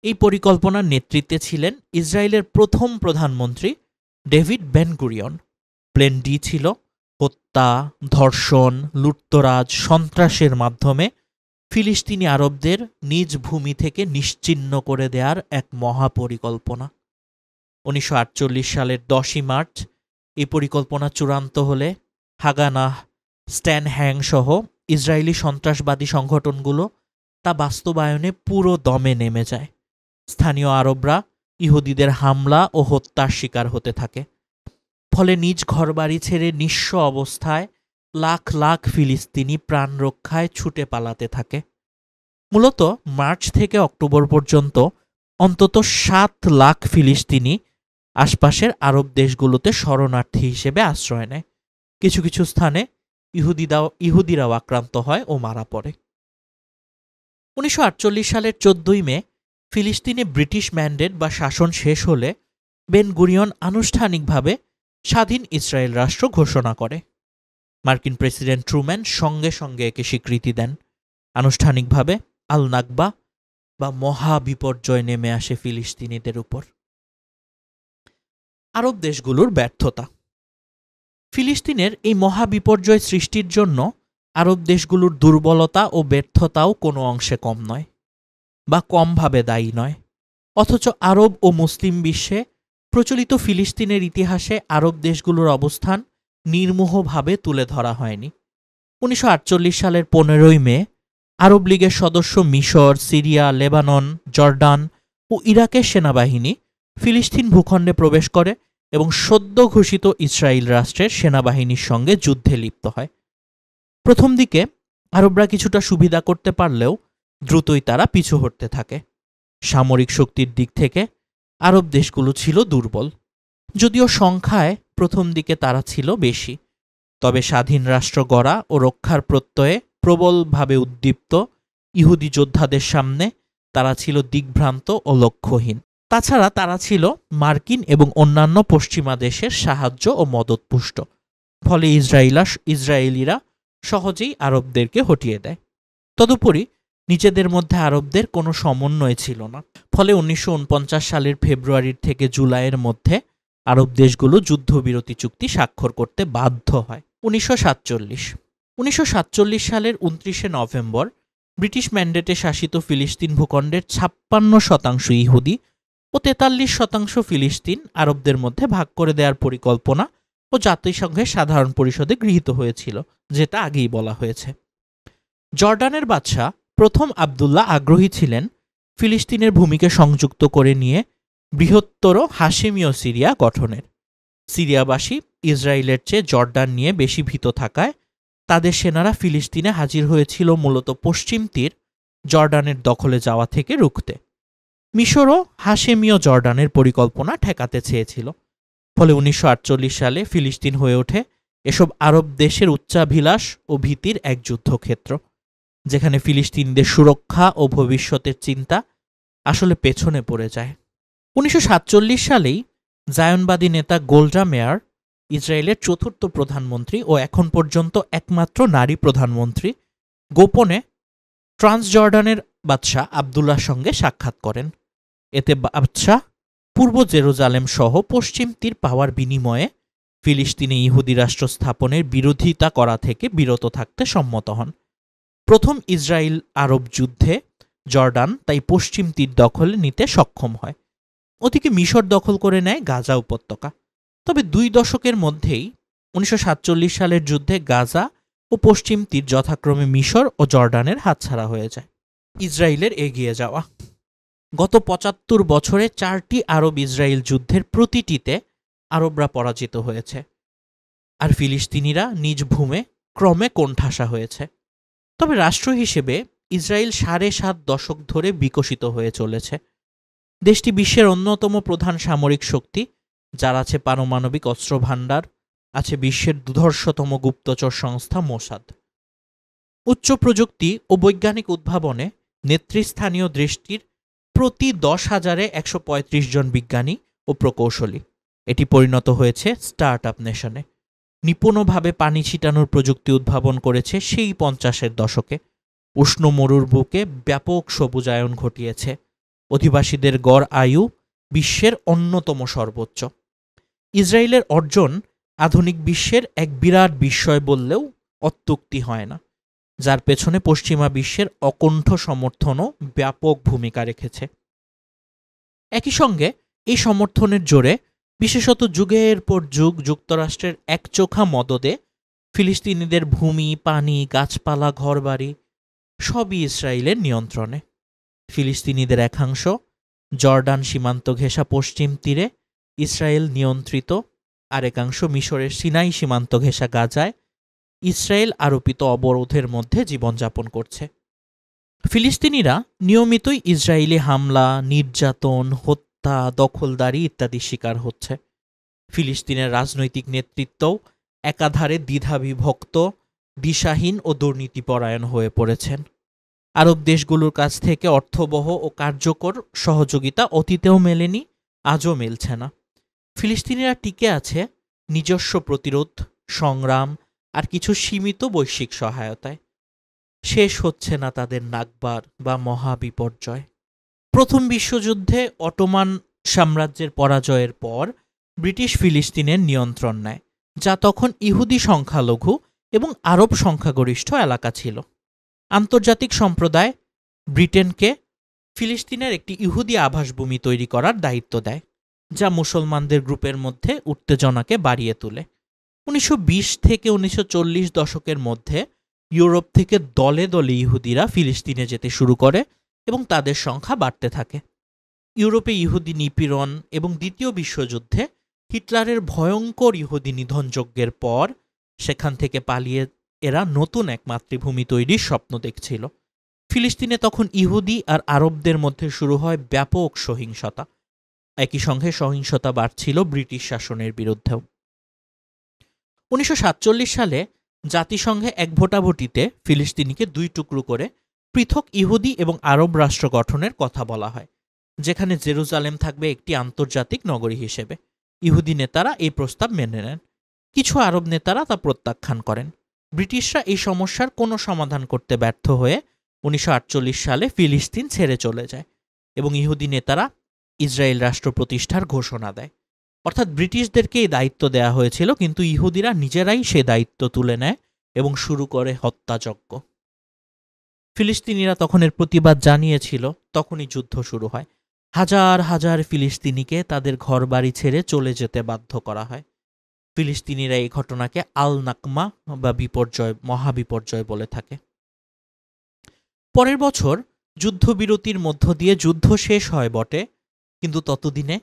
এই পরিকল্পনার নেতৃত্বে ছিলেন ইসরায়েলের প্রথম প্রধানমন্ত্রী David Ben Gurion. Plan D ছিল হত্যা, ধর্ষণ, লুটতরাজ, সন্ত্রাসের মাধ্যমে ফিলিস্তিনি আরবদের নিজ ভূমি থেকে নিশ্চিহ্ন করে দেওয়ার এক মহাপরিকল্পনা। 1948 সালের 10ই মার্চ এই পরিকল্পনা চূড়ান্ত হলে হাগানাহ, স্ট্যান হ্যাং সহ ইসরায়েলি সন্ত্রাসবাদী সংগঠনগুলো তা বাস্তবায়নে পুরো দমে নেমে যায়। স্থানীয় আরবরা ইহুদিদের হামলা ও হত্যার শিকার হতে থাকে। ফলে নিজ ঘরবাড়ি ছেড়ে নিঃস্ব অবস্থায় লাখ লাখ ফিলিস্তিনি প্রাণ রক্ষায় ছুটে পালাতে থাকে। মূলত মার্চ থেকে অক্টোবর পর্যন্ত অন্তত 7 লাখ ফিলিস্তিনি আশপাশের আরব দেশগুলোতে শরণার্থী হিসেবে আশ্রয় নেয়। কিছু কিছু স্থানে ইহুদিরাও আক্রান্ত হয় ও মারা পড়ে। 1948 সালের 14ই মে ফিলিস্তিনে ব্রিটিশ ম্যান্ডেট বা শাসন শেষ হলে বেন গুরিয়ন আনুষ্ঠানিকভাবে স্বাধীন ইসরায়েল রাষ্ট্র ঘোষণা করে। মার্কিন প্রেসিডেন্ট ট্রুম্যান সঙ্গে সঙ্গে একে স্বীকৃতি দেন। আনুষ্ঠানিকভাবে আল নাকবা বা মহাবিপর্যয় নেমে আসে ফিলিস্তিনিদের উপর। আরব দেশগুলোর ব্যর্থতা। ফিলিস্তিনের এই মহাবিপর্যয় সৃষ্টির জন্য আরব দেশগুলোর দুর্বলতা ও ব্যর্থতাও কোনো অংশে কম নয় বা কমভাবে দায়ী নয়। অথচ আরব ও মুসলিম বিশ্বে প্রচলিত ফিলিস্তিনের ইতিহাসে আরব দেশগুলোর অবস্থান নির্মোহভাবে তুলে ধরা হয়নি। 1948 সালের 15ই মে আরব লীগের সদস্য মিশর, সিরিয়া, লেবানন, জর্ডান ও ইরাকের সেনাবাহিনী ফিলিস্তিন ভূখণ্ডে প্রবেশ করে এবং সদ্য ঘোষিত ইসরায়েল রাষ্ট্রের সেনাবাহিনীর সঙ্গে যুদ্ধে লিপ্ত হয়। প্রথম দিকে আরবরা কিছুটা সুবিধা করতে পারলেও দ্রুতই তারা পিছু হটতে থাকে। সামরিক শক্তির দিক থেকে আরব দেশগুলো ছিল দুর্বল, যদিও সংখ্যায় প্রথম দিকে তারা ছিল বেশি। তবে স্বাধীন রাষ্ট্র গড়া ও রক্ষার প্রত্যয়ে প্রবলভাবে উদ্দীপ্ত ইহুদি যোদ্ধাদের সামনে তারা ছিল দিগ্ভ্রান্ত ও লক্ষ্যহীন। তাছাড়া তারা ছিল মার্কিন এবং অন্যান্য পশ্চিমা দেশের সাহায্য ও মদতপুষ্ট। ফলে ইসরায়েলিরা সহজেই আরবদেরকে হটিয়ে দেয়। তদুপরি নিজেদের মধ্যে আরবদের কোনো সমন্বয় ছিল না। ফলে 1949 সালের ফেব্রুয়ারির থেকে জুলাইয়ের মধ্যে আরব দেশগুলো যুদ্ধবিরতি চুক্তি স্বাক্ষর করতে বাধ্য হয়। 1947 সালের 29 নভেম্বর ব্রিটিশ ম্যান্ডেটে শাসিত ফিলিস্তিন ভূখণ্ডের 56% ইহুদি ও 43% ফিলিস্তিন আরবদের মধ্যে ভাগ করে দেওয়ার পরিকল্পনা ও জাতিসংঘের সাধারণ পরিষদে গৃহীত হয়েছিল, যেটা আগেই বলা হয়েছে। জর্ডানের বাদশাহ প্রথম আবদুল্লাহ আগ্রহী ছিলেন ফিলিস্তিনের ভূমিকে সংযুক্ত করে নিয়ে বৃহত্তর হাশেমীয় সিরিয়া গঠনের। সিরিয়াবাসী ইসরায়েলের চেয়ে জর্ডান নিয়ে বেশি ভীত থাকায় তাদের সেনারা ফিলিস্তিনে হাজির হয়েছিল মূলত পশ্চিম তীর জর্ডানের দখলে যাওয়া থেকে রুখতে। মিশরও হাশেমীয় জর্ডানের পরিকল্পনা ঠেকাতে চেয়েছিল। ফলে 1948 সালে ফিলিস্তিন হয়ে ওঠে এসব আরব দেশের উচ্চাভিলাষ ও ভীতির এক যুদ্ধক্ষেত্র, যেখানে ফিলিস্তিনিদের সুরক্ষা ও ভবিষ্যতের চিন্তা আসলে পেছনে পড়ে যায়। 1947 সালেই জায়নবাদী নেতা গোল্ডা মেয়ার, ইসরায়েলের চতুর্থ প্রধানমন্ত্রী ও এখন পর্যন্ত একমাত্র নারী প্রধানমন্ত্রী, গোপনে ট্রান্সজর্ডানের বাদশাহ আবদুল্লাহর সঙ্গে সাক্ষাৎ করেন। এতে বাদশাহ পূর্ব জেরুজালেম সহ পশ্চিম তীর পাওয়ার বিনিময়ে ফিলিস্তিনে ইহুদি রাষ্ট্র স্থাপনের বিরোধিতা করা থেকে বিরত থাকতে সম্মত হন। প্রথম ইসরায়েল আরব যুদ্ধে জর্ডান তাই পশ্চিম তীর দখলে নিতে সক্ষম হয়। ওদিকে মিশর দখল করে নেয় গাজা উপত্যকা। তবে 2 দশকের মধ্যেই 1947 সালের যুদ্ধে গাজা ও পশ্চিম তীর যথাক্রমে মিশর ও জর্ডানের হাতছাড়া হয়ে যায়। ইসরায়েলের এগিয়ে যাওয়া। গত 75 বছরে 4টি আরব ইসরায়েল যুদ্ধের প্রতিটিতে আরবরা পরাজিত হয়েছে, আর ফিলিস্তিনিরা নিজ ভূমে ক্রমে কোণঠাসা হয়েছে। তবে রাষ্ট্র হিসেবে ইসরায়েল 7.5 দশক ধরে বিকশিত হয়ে চলেছে। দেশটি বিশ্বের অন্যতম প্রধান সামরিক শক্তি, যার আছে পারমাণবিক অস্ত্র ভাণ্ডার, আছে বিশ্বের দুর্ধর্ষতম গুপ্তচর সংস্থা মোসাদ। উচ্চ প্রযুক্তি ও বৈজ্ঞানিক উদ্ভাবনে নেতৃস্থানীয় দেশটির প্রতি 10,000-এ 135 জন বিজ্ঞানী ও প্রকৌশলী। এটি পরিণত হয়েছে স্টার্টআপ নেশনে। নিপুণভাবে পানি ছিটানোর প্রযুক্তি উদ্ভাবন করেছে সেই 50-এর দশকে। উষ্ণ মরুর বুকে ব্যাপক সবুজায়ন ঘটিয়েছে। অধিবাসীদের গড় আয়ু বিশ্বের অন্যতম সর্বোচ্চ। ইসরায়েলের অর্জন আধুনিক বিশ্বের এক বিরাট বিস্ময় বললেও অত্যুক্তি হয় না, যার পেছনে পশ্চিমা বিশ্বের অকণ্ঠ সমর্থনও ব্যাপক ভূমিকা রেখেছে। একই সঙ্গে এই সমর্থনের জোরে বিশেষত যুগের পর যুগ যুক্তরাষ্ট্রের একচোখা মদদে ফিলিস্তিনিদের ভূমি, পানি, গাছপালা, ঘরবাড়ি সবই ইসরায়েলের নিয়ন্ত্রণে। ফিলিস্তিনিদের একাংশ জর্ডান সীমান্ত ঘেঁষা পশ্চিম তীরে ইসরায়েল নিয়ন্ত্রিত, আর একাংশ মিশরের সিনাই সীমান্ত ঘেঁষা গাজায় ইসরায়েল আরোপিত অবরোধের মধ্যে জীবনযাপন করছে। ফিলিস্তিনিরা নিয়মিতই ইসরায়েলি হামলা, নির্যাতন, হত্যা, দখলদারি ইত্যাদি শিকার হচ্ছে। ফিলিস্তিনের রাজনৈতিক নেতৃত্বও একাধারে দ্বিধাবিভক্ত, দিশাহীন ও দুর্নীতিপরায়ণ হয়ে পড়েছেন। আরব দেশগুলোর কাছ থেকে অর্থবহ ও কার্যকর সহযোগিতা অতীতেও মেলেনি, আজও মিলছে না। ফিলিস্তিনিরা টিকে আছে নিজস্ব প্রতিরোধ, সংগ্রাম আর কিছু সীমিত বৈশ্বিক সহায়তায়। শেষ হচ্ছে না তাদের নাগবার বা মহাবিপর্যয়। প্রথম বিশ্বযুদ্ধে অটোমান সাম্রাজ্যের পরাজয়ের পর ব্রিটিশ ফিলিস্তিনের নিয়ন্ত্রণ নেয়, যা তখন ইহুদি সংখ্যালঘু এবং আরব সংখ্যাগরিষ্ঠ এলাকা ছিল। আন্তর্জাতিক সম্প্রদায় ব্রিটেনকে ফিলিস্তিনের একটি ইহুদি আবাসভূমি তৈরি করার দায়িত্ব দেয়, যা মুসলমানদের গ্রুপের মধ্যে উত্তেজনাকে বাড়িয়ে তোলে। 1920 থেকে 1940 দশকের মধ্যে ইউরোপ থেকে দলে দলে ইহুদিরা ফিলিস্তিনে যেতে শুরু করে এবং তাদের সংখ্যা বাড়তে থাকে। ইউরোপে ইহুদি নিপীড়ন এবং দ্বিতীয় বিশ্বযুদ্ধে হিটলারের ভয়ঙ্কর ইহুদি নিধনযজ্ঞের পর সেখান থেকে পালিয়ে এরা নতুন এক মাতৃভূমি তৈরির স্বপ্ন দেখছিল। ফিলিস্তিনে তখন ইহুদি আর আরবদের মধ্যে শুরু হয় ব্যাপক সহিংসতা। একই সঙ্গে সহিংসতা বাড়ছিল ব্রিটিশ শাসনের বিরুদ্ধেও। 1947 সালে জাতিসংঘে এক ভোটাভুটিতে ফিলিস্তিনিকে 2 টুকরো করে পৃথক ইহুদি এবং আরব রাষ্ট্র গঠনের কথা বলা হয়, যেখানে জেরুজালেম থাকবে একটি আন্তর্জাতিক নগরী হিসেবে। ইহুদি নেতারা এই প্রস্তাব মেনে নেন, কিছু আরব নেতারা তা প্রত্যাখ্যান করেন। ব্রিটিশরা এই সমস্যার কোনো সমাধান করতে ব্যর্থ হয়ে 1948 সালে ফিলিস্তিন ছেড়ে চলে যায় এবং ইহুদি নেতারা ইসরায়েল রাষ্ট্র প্রতিষ্ঠার ঘোষণা দেয়। অর্থাৎ ব্রিটিশদেরকে এই দায়িত্ব দেয়া হয়েছিল, কিন্তু ইহুদিরা নিজেরাই সে দায়িত্ব তুলে নেয় এবং শুরু করে হত্যাযজ্ঞ। ফিলিস্তিনিরা তখন এর প্রতিবাদ জানিয়েছিল, তখনই যুদ্ধ শুরু হয়। হাজার হাজার ফিলিস্তিনিকে তাদের ঘরবাড়ি ছেড়ে চলে যেতে বাধ্য করা হয়। ফিলিস্তিনিরা এই ঘটনাকে আল নাকমা বা বিপর্যয়, মহাবিপর্যয় বলে থাকে। পরের বছর যুদ্ধবিরতির মধ্য দিয়ে যুদ্ধ শেষ হয় বটে, কিন্তু ততদিনে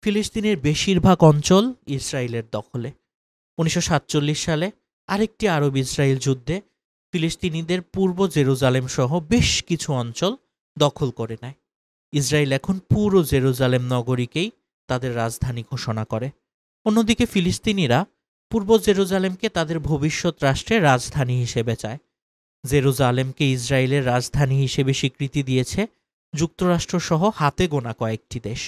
ফিলিস্তিনের বেশিরভাগ অঞ্চল ইসরায়েলের দখলে। 1947 সালে আরেকটি আরব ইসরায়েল যুদ্ধে ফিলিস্তিনিদের পূর্ব জেরুজালেম সহ বেশ কিছু অঞ্চল দখল করে নেয়। ইসরায়েল এখন পুরো জেরুজালেম নগরীকেই তাদের রাজধানী ঘোষণা করে। অন্যদিকে ফিলিস্তিনিরা পূর্ব জেরুজালেমকে তাদের ভবিষ্যৎ রাষ্ট্রের রাজধানী হিসেবে চায়। জেরুজালেমকে ইসরায়েলের রাজধানী হিসেবে স্বীকৃতি দিয়েছে যুক্তরাষ্ট্রসহ হাতে গোনা কয়েকটি দেশ।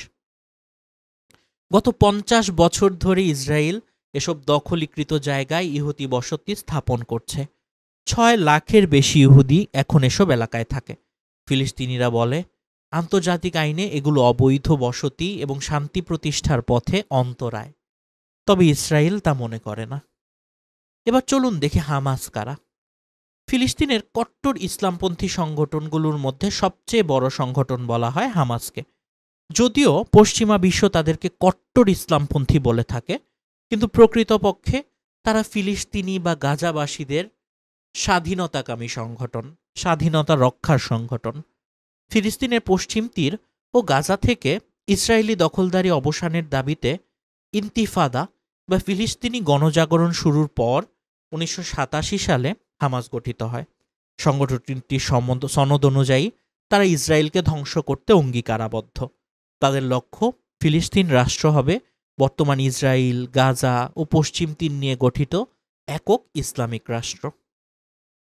গত 50 বছর ধরে ইসরায়েল এসব দখলীকৃত জায়গায় ইহুদি বসতি স্থাপন করছে। 6 লাখের বেশি ইহুদি এখন এসব এলাকায় থাকে। ফিলিস্তিনিরা বলে, আন্তর্জাতিক আইনে এগুলো অবৈধ বসতি এবং শান্তি প্রতিষ্ঠার পথে অন্তরায়। তবে ইসরায়েল তা মনে করে না। এবার চলুন দেখি হামাস কারা। ফিলিস্তিনের কট্টর ইসলামপন্থী সংগঠনগুলোর মধ্যে সবচেয়ে বড় সংগঠন বলা হয় হামাসকে। যদিও পশ্চিমা বিশ্ব তাদেরকে কট্টর ইসলামপন্থী বলে থাকে, কিন্তু প্রকৃতপক্ষে তারা ফিলিস্তিনি বা গাজাবাসীদের স্বাধীনতাকামী সংগঠন, স্বাধীনতা রক্ষার সংগঠন। ফিলিস্তিনের পশ্চিম তীর ও গাজা থেকে ইসরায়েলি দখলদারি অবসানের দাবিতে ইন্তিফাদা বা ফিলিস্তিনি গণজাগরণ শুরুর পর 1987 সালে হামাস গঠিত হয়। সংগঠনটির সনদ অনুযায়ী তারা ইসরায়েলকে ধ্বংস করতে অঙ্গীকারাবদ্ধ। তাদের লক্ষ্য ফিলিস্তিন রাষ্ট্র হবে বর্তমান ইসরায়েল, গাজা ও পশ্চিম তীর নিয়ে গঠিত একক ইসলামিক রাষ্ট্র।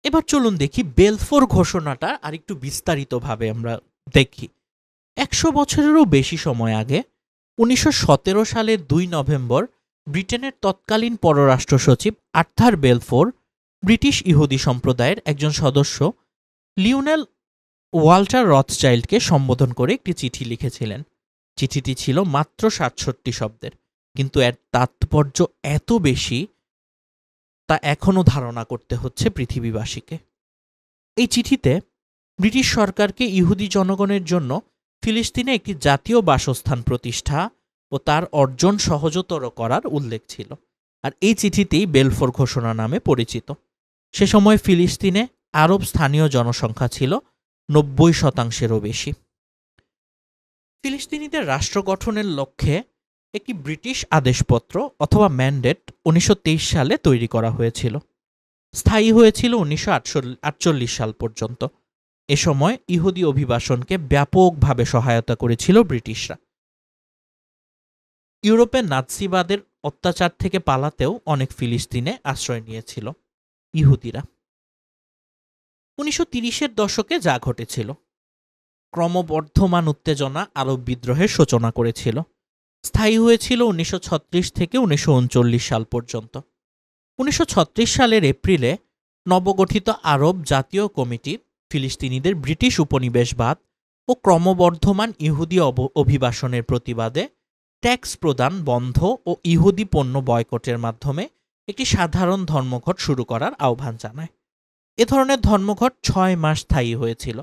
এবার চলুন দেখি বেলফোর ঘোষণাটা আরেকটু বিস্তারিতভাবে আমরা দেখি। 100 বছরেরও বেশি সময় আগে 1917 সালের 2 নভেম্বর ব্রিটেনের তৎকালীন পররাষ্ট্র সচিব আর্থার বেলফোর ব্রিটিশ ইহুদি সম্প্রদায়ের একজন সদস্য লিওনেল ওয়াল্টার রথচাইল্ডকে সম্বোধন করে একটি চিঠি লিখেছিলেন। চিঠিটি ছিল মাত্র 67 শব্দের, কিন্তু এর তাৎপর্য এত বেশি তা এখনও ধারণা করতে হচ্ছে পৃথিবীবাসীকে। এই চিঠিতে ব্রিটিশ সরকারকে ইহুদি জনগণের জন্য ফিলিস্তিনে একটি জাতীয় বাসস্থান প্রতিষ্ঠা ও তার অর্জন সহজতর করার উল্লেখ ছিল, আর এই চিঠিতেই বেলফোর ঘোষণা নামে পরিচিত। সে সময় ফিলিস্তিনে আরব স্থানীয় জনসংখ্যা ছিল 90%-এরও বেশি। ফিলিস্তিনিদের রাষ্ট্র গঠনের লক্ষ্যে একটি ব্রিটিশ আদেশপত্র অথবা ম্যান্ডেট 1923 সালে তৈরি করা হয়েছিল। স্থায়ী হয়েছিল 1948 সাল পর্যন্ত। এ সময় ইহুদি অভিবাসনকে ব্যাপকভাবে সহায়তা করেছিল ব্রিটিশরা। ইউরোপের নাৎসিবাদের অত্যাচার থেকে পালাতেও অনেক ফিলিস্তিনে আশ্রয় নিয়েছিল ইহুদিরা। 1930-এর দশকে যা ঘটেছিল, ক্রমবর্ধমান উত্তেজনা আরব বিদ্রোহের সূচনা করেছিল। স্থায়ী হয়েছিল 1936 থেকে 1939 সাল পর্যন্ত। 1936 সালের এপ্রিলে নবগঠিত আরব জাতীয় কমিটি ফিলিস্তিনিদের ব্রিটিশ উপনিবেশবাদ ও ক্রমবর্ধমান ইহুদি অভিবাসনের প্রতিবাদে ট্যাক্স প্রদান বন্ধ ও ইহুদি পণ্য বয়কটের মাধ্যমে একটি সাধারণ ধর্মঘট শুরু করার আহ্বান জানায়। এ ধরনের ধর্মঘট 6 মাস স্থায়ী হয়েছিল,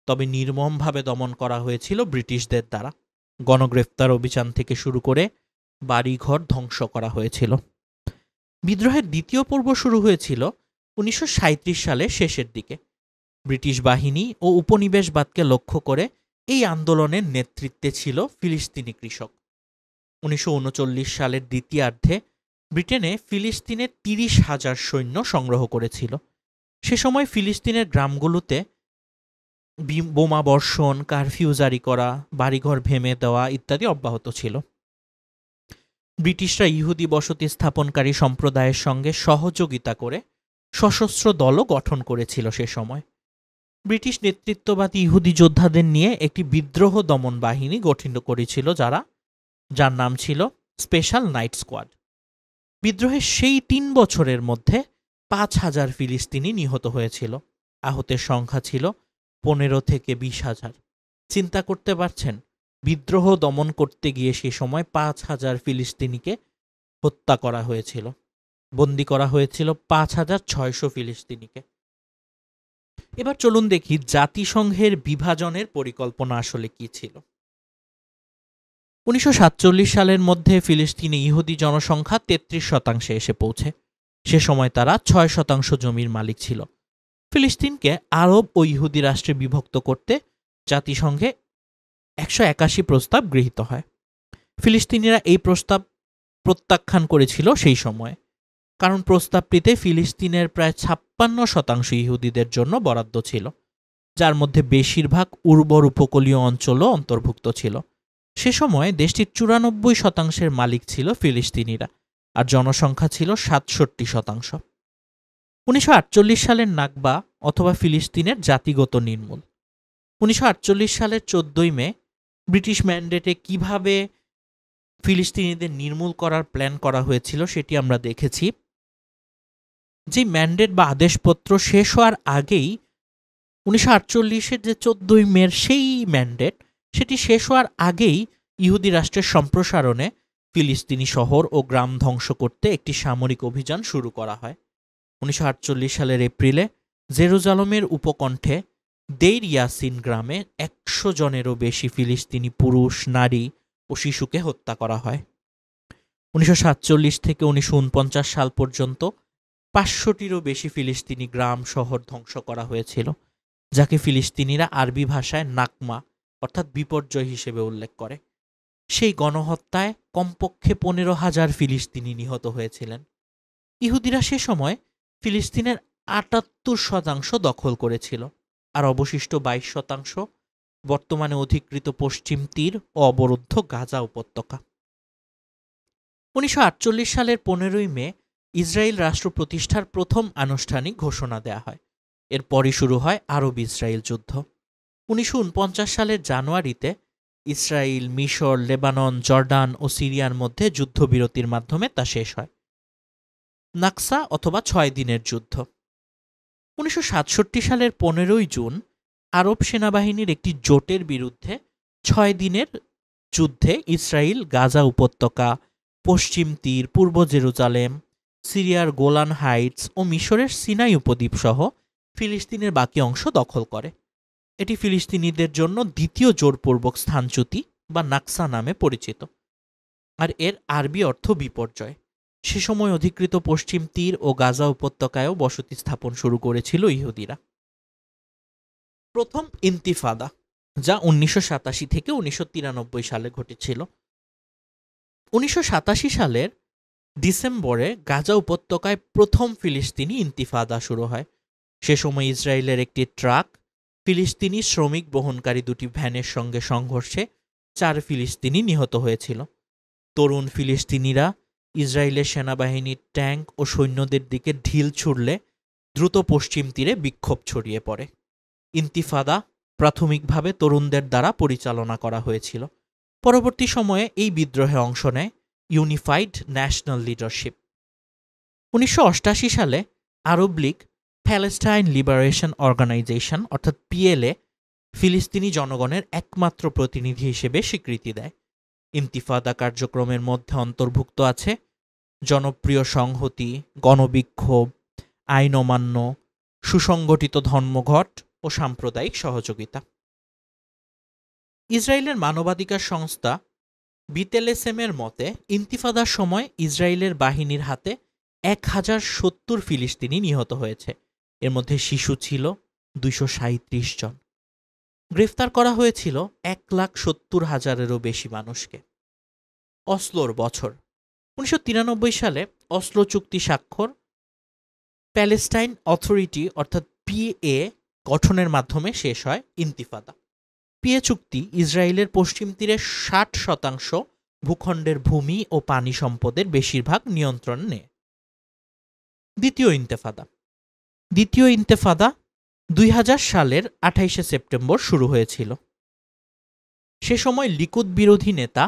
তবে নির্মমভাবে দমন করা হয়েছিল ব্রিটিশদের দ্বারা। গণগ্রেফতার অভিযান থেকে শুরু করে বাড়িঘর ধ্বংস করা হয়েছিল। বিদ্রোহের দ্বিতীয় পর্ব শুরু হয়েছিল 1937 সালের শেষের দিকে। ব্রিটিশ বাহিনী ও উপনিবেশবাদকে লক্ষ্য করে এই আন্দোলনের নেতৃত্বে ছিল ফিলিস্তিনি কৃষক। 1939 সালের দ্বিতীয়ার্ধে ব্রিটেনে ফিলিস্তিনে 30,000 সৈন্য সংগ্রহ করেছিল। সে সময় ফিলিস্তিনের গ্রামগুলোতে বোমা বর্ষণ, কারফিউ জারি করা, বাড়িঘর ভেঙে দেওয়া ইত্যাদি অব্যাহত ছিল। ব্রিটিশরা ইহুদি বসতি স্থাপনকারী সম্প্রদায়ের সঙ্গে সহযোগিতা করে সশস্ত্র দলও গঠন করেছিল সে সময়। ব্রিটিশ নেতৃত্ববাদী ইহুদি যোদ্ধাদের নিয়ে একটি বিদ্রোহ দমন বাহিনী গঠিত করেছিল যার নাম ছিল স্পেশাল নাইট স্কোয়াড। বিদ্রোহের সেই ৩ বছরের মধ্যে ৫,০০০ ফিলিস্তিনি নিহত হয়েছিল। আহতের সংখ্যা ছিল ১৫ থেকে ২০,০০০। চিন্তা করতে পারছেন, বিদ্রোহ দমন করতে গিয়ে সে সময় ৫,০০০ ফিলিস্তিনিকে হত্যা করা হয়েছিল, বন্দী করা হয়েছিল ৫,৬০০ ফিলিস্তিনিকে। এবার চলুন দেখি জাতিসংঘের বিভাজনের পরিকল্পনা আসলে কি ছিল। ১৯৪৭ সালের মধ্যে ফিলিস্তিনে ইহুদি জনসংখ্যা ৩৩% এসে পৌঁছে। সে সময় তারা ৬% জমির মালিক ছিল। ফিলিস্তিনকে আরব ও ইহুদি রাষ্ট্রে বিভক্ত করতে জাতিসংঘে ১৮১ প্রস্তাব গৃহীত হয়। ফিলিস্তিনিরা এই প্রস্তাব প্রত্যাখ্যান করেছিল সেই সময়ে, কারণ প্রস্তাবটিতে ফিলিস্তিনের প্রায় ৫৬% ইহুদিদের জন্য বরাদ্দ ছিল, যার মধ্যে বেশিরভাগ উর্বর উপকূলীয় অঞ্চলও অন্তর্ভুক্ত ছিল। সে সময় দেশটির ৯৪% মালিক ছিল ফিলিস্তিনিরা, আর জনসংখ্যা ছিল ৬৭%। ১৯৪৮ সালের নাকবা অথবা ফিলিস্তিনের জাতিগত নির্মূল। ১৯৪৮ সালের ১৪ই মে ব্রিটিশ ম্যান্ডেটে কিভাবে ফিলিস্তিনিদের নির্মূল করার প্ল্যান করা হয়েছিল সেটি আমরা দেখেছি। যে ম্যান্ডেট বা আদেশপত্র শেষ হওয়ার আগেই ১৯৪৮-এর যে ১৪ই মের সেই ম্যান্ডেট, সেটি শেষ হওয়ার আগেই ইহুদি রাষ্ট্রের সম্প্রসারণে ফিলিস্তিনি শহর ও গ্রাম ধ্বংস করতে একটি সামরিক অভিযান শুরু করা হয়। ১৯৪৮ সালের এপ্রিলে জেরুজালেমের উপকণ্ঠে দেইর ইয়াসিন গ্রামে ১০০ জনেরও বেশি ফিলিস্তিনি পুরুষ, নারী ও শিশুকে হত্যা করা হয়। ১৯৪৭ থেকে ১৯৪৯ সাল পর্যন্ত ৫০০টিরও বেশি ফিলিস্তিনি গ্রাম শহর ধ্বংস করা হয়েছিল, যাকে ফিলিস্তিনিরা আরবি ভাষায় নাকমা অর্থাৎ বিপর্যয় হিসেবে উল্লেখ করে। সেই গণহত্যায় কমপক্ষে ১৫,০০০ ফিলিস্তিনি নিহত হয়েছিলেন। ইহুদিরা সে সময় ফিলিস্তিনের ৭৮% দখল করেছিল, আর অবশিষ্ট ২২% বর্তমানে অধিকৃত পশ্চিম তীর ও অবরুদ্ধ গাজা উপত্যকা। ১৯৪৮ সালের ১৫ই মে ইসরায়েল রাষ্ট্র প্রতিষ্ঠার প্রথম আনুষ্ঠানিক ঘোষণা দেয়া হয়। এরপরই শুরু হয় আরব ইসরায়েল যুদ্ধ। ১৯৪৯ সালের জানুয়ারিতে ইসরায়েল, মিশর, লেবানন, জর্ডান ও সিরিয়ার মধ্যে যুদ্ধবিরতির মাধ্যমে তা শেষ হয়। নাকসা অথবা ৬ দিনের যুদ্ধ। ১৯৬৭ সালের ১৫ই জুন আরব সেনাবাহিনীর একটি জোটের বিরুদ্ধে ৬ দিনের যুদ্ধে ইসরায়েল গাজা উপত্যকা, পশ্চিম তীর, পূর্ব জেরুজালেম, সিরিয়ার গোলান হাইটস ও মিশরের সিনাই উপদ্বীপ সহ ফিলিস্তিনের বাকি অংশ দখল করে। এটি ফিলিস্তিনিদের জন্য দ্বিতীয় জোরপূর্বক স্থানচ্যুতি বা নাকসা নামে পরিচিত, আর এর আরবি অর্থ বিপর্যয়। সে সময় অধিকৃত পশ্চিম তীর ও গাজা উপত্যকায়ও বসতি স্থাপন শুরু করেছিল ইহুদিরা। প্রথম ইন্তিফাদা, যা ১৯৮৭ থেকে ১৯৯৩ সালে ঘটেছিল। ১৯৮৭ সালের ডিসেম্বরে গাজা উপত্যকায় প্রথম ফিলিস্তিনি ইন্তিফাদা শুরু হয়। সে সময় ইসরায়েলের একটি ট্রাক ফিলিস্তিনি শ্রমিক বহনকারী দুটি ভ্যানের সঙ্গে সংঘর্ষে ৪ ফিলিস্তিনি নিহত হয়েছিল। তরুণ ফিলিস্তিনিরা ইসরায়েলের সেনাবাহিনীর ট্যাঙ্ক ও সৈন্যদের দিকে ঢিল ছুড়লে দ্রুত পশ্চিম তীরে বিক্ষোভ ছড়িয়ে পড়ে। ইন্তিফাদা প্রাথমিকভাবে তরুণদের দ্বারা পরিচালনা করা হয়েছিল। পরবর্তী সময়ে এই বিদ্রোহে অংশ নেয় ইউনিফাইড ন্যাশনাল লিডারশিপ। ১৯৮৮ সালে আরব লীগ প্যালেস্টাইন লিবারেশন অর্গানাইজেশন অর্থাৎ পিএলএ ফিলিস্তিনি জনগণের একমাত্র প্রতিনিধি হিসেবে স্বীকৃতি দেয়। ইন্তিফাদা কার্যক্রমের মধ্যে অন্তর্ভুক্ত আছে জনপ্রিয় সংহতি, গণবিক্ষোভ, আইন অমান্য, সুসংগঠিত ধর্মঘট ও সাম্প্রদায়িক সহযোগিতা। ইসরায়েলের মানবাধিকার সংস্থা বিতেলেসেমের মতে ইন্তিফাদার সময় ইসরায়েলের বাহিনীর হাতে ১,০৭০ ফিলিস্তিনি নিহত হয়েছে। এর মধ্যে শিশু ছিল ২৩৭ জন। গ্রেফতার করা হয়েছিল ১,৭০,০০০-এরও বেশি মানুষকে। অসলোর বছর ১৯৯৩ সালে অসলো চুক্তি স্বাক্ষর প্যালেস্টাইন অথরিটি অর্থাৎ পিএ গঠনের মাধ্যমে শেষ হয় ইন্তিফাদা। পিএ চুক্তি ইসরায়েলের পশ্চিম তীরে ৬০% ভূখণ্ডের ভূমি ও পানি সম্পদের বেশিরভাগ নিয়ন্ত্রণ নেয়। দ্বিতীয় ইন্তেফাদা ২০০০ সালের ২৮শে সেপ্টেম্বর শুরু হয়েছিল। সে সময় লিকুদ বিরোধী নেতা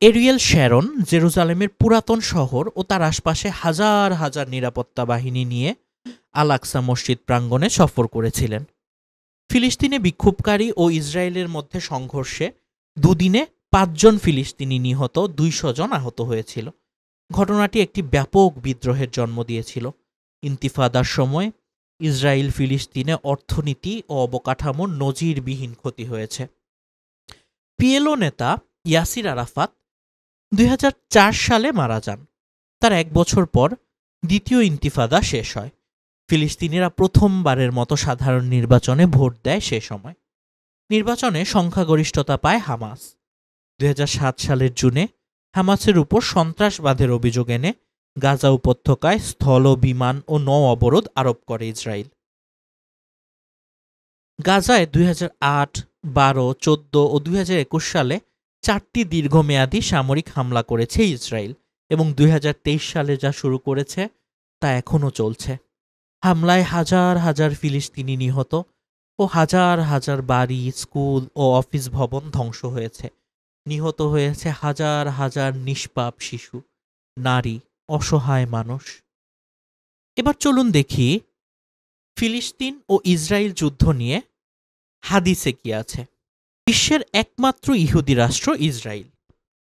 এরিয়েল শ্যারন জেরুজালেমের পুরাতন শহর ও তার আশপাশে হাজার হাজার নিরাপত্তা বাহিনী নিয়ে আল আকসা মসজিদ প্রাঙ্গণে সফর করেছিলেন। ফিলিস্তিনে বিক্ষোভকারী ও ইসরায়েলের মধ্যে সংঘর্ষে দুদিনে ৫ জন ফিলিস্তিনি নিহত, ২০০ জন আহত হয়েছিল। ঘটনাটি একটি ব্যাপক বিদ্রোহের জন্ম দিয়েছিল। ইন্তিফাদার সময় ইসরায়েল ফিলিস্তিনে অর্থনীতি ও অবকাঠামোর নজিরবিহীন ক্ষতি হয়েছে। পিএলও নেতা ইয়াসির আরাফাত ২০০৪ সালে মারা যান। তার ১ বছর পর দ্বিতীয় ইন্তিফাদা শেষ হয়। ফিলিস্তিনিরা প্রথমবারের মতো সাধারণ নির্বাচনে ভোট দেয় সে সময়। নির্বাচনে সংখ্যাগরিষ্ঠতা পায় হামাস। ২০০৭ সালের জুনে হামাসের উপর সন্ত্রাসবাদের অভিযোগ এনে গাজা উপত্যকায় স্থল, বিমান ও নৌ অবরোধ আরোপ করে ইসরায়েল। গাজায় ২০০৮, ১২, ১৪ ও ২০২১ সালে ৪টি দীর্ঘমেয়াদী সামরিক হামলা করেছে ইসরায়েল এবং ২০২৩ সালে যা শুরু করেছে তা এখনও চলছে। হামলায় হাজার হাজার ফিলিস্তিনি নিহত ও হাজার হাজার বাড়ি, স্কুল ও অফিস ভবন ধ্বংস হয়েছে। নিহত হয়েছে হাজার হাজার নিষ্পাপ শিশু, নারী, অসহায় মানুষ। এবার চলুন দেখি ফিলিস্তিন ও ইসরায়েল যুদ্ধ নিয়ে হাদিসে কি আছে। বিশ্বের একমাত্র ইহুদি রাষ্ট্র ইসরায়েল।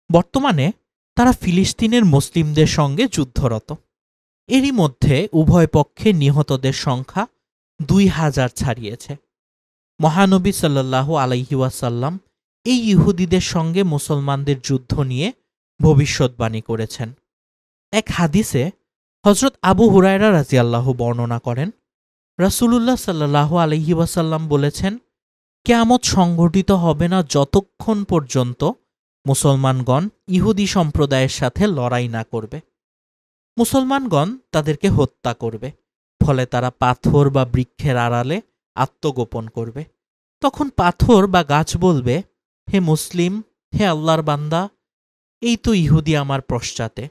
বর্তমানে তারা ফিলিস্তিনের মুসলিমদের সঙ্গে যুদ্ধরত। এরই মধ্যে উভয় পক্ষে নিহতদের সংখ্যা ২,০০০ ছাড়িয়েছে। মহানবী সাল্লাল্লাহু আলাইহি ওয়াসাল্লাম এই ইহুদিদের সঙ্গে মুসলমানদের যুদ্ধ নিয়ে ভবিষ্যদ্বাণী করেছেন। এক হাদিসে হযরত আবু হুরায়রা রাদিয়াল্লাহু বর্ণনা করেন, রাসূলুল্লাহ সাল্লাল্লাহু আলাইহি ওয়াসাল্লাম বলেছেন, কিয়ামত সংঘটিত হবে না যতক্ষণ পর্যন্ত মুসলমানগণ ইহুদি সম্প্রদায়ের সাথে লড়াই না করবে। মুসলমানগণ তাদেরকে হত্যা করবে, ফলে তারা পাথর বা বৃক্ষের আড়ালে আত্মগোপন করবে। তখন পাথর বা গাছ বলবে, হে মুসলিম, হে আল্লাহর বান্দা, এই তো ইহুদি আমার পশ্চাতে,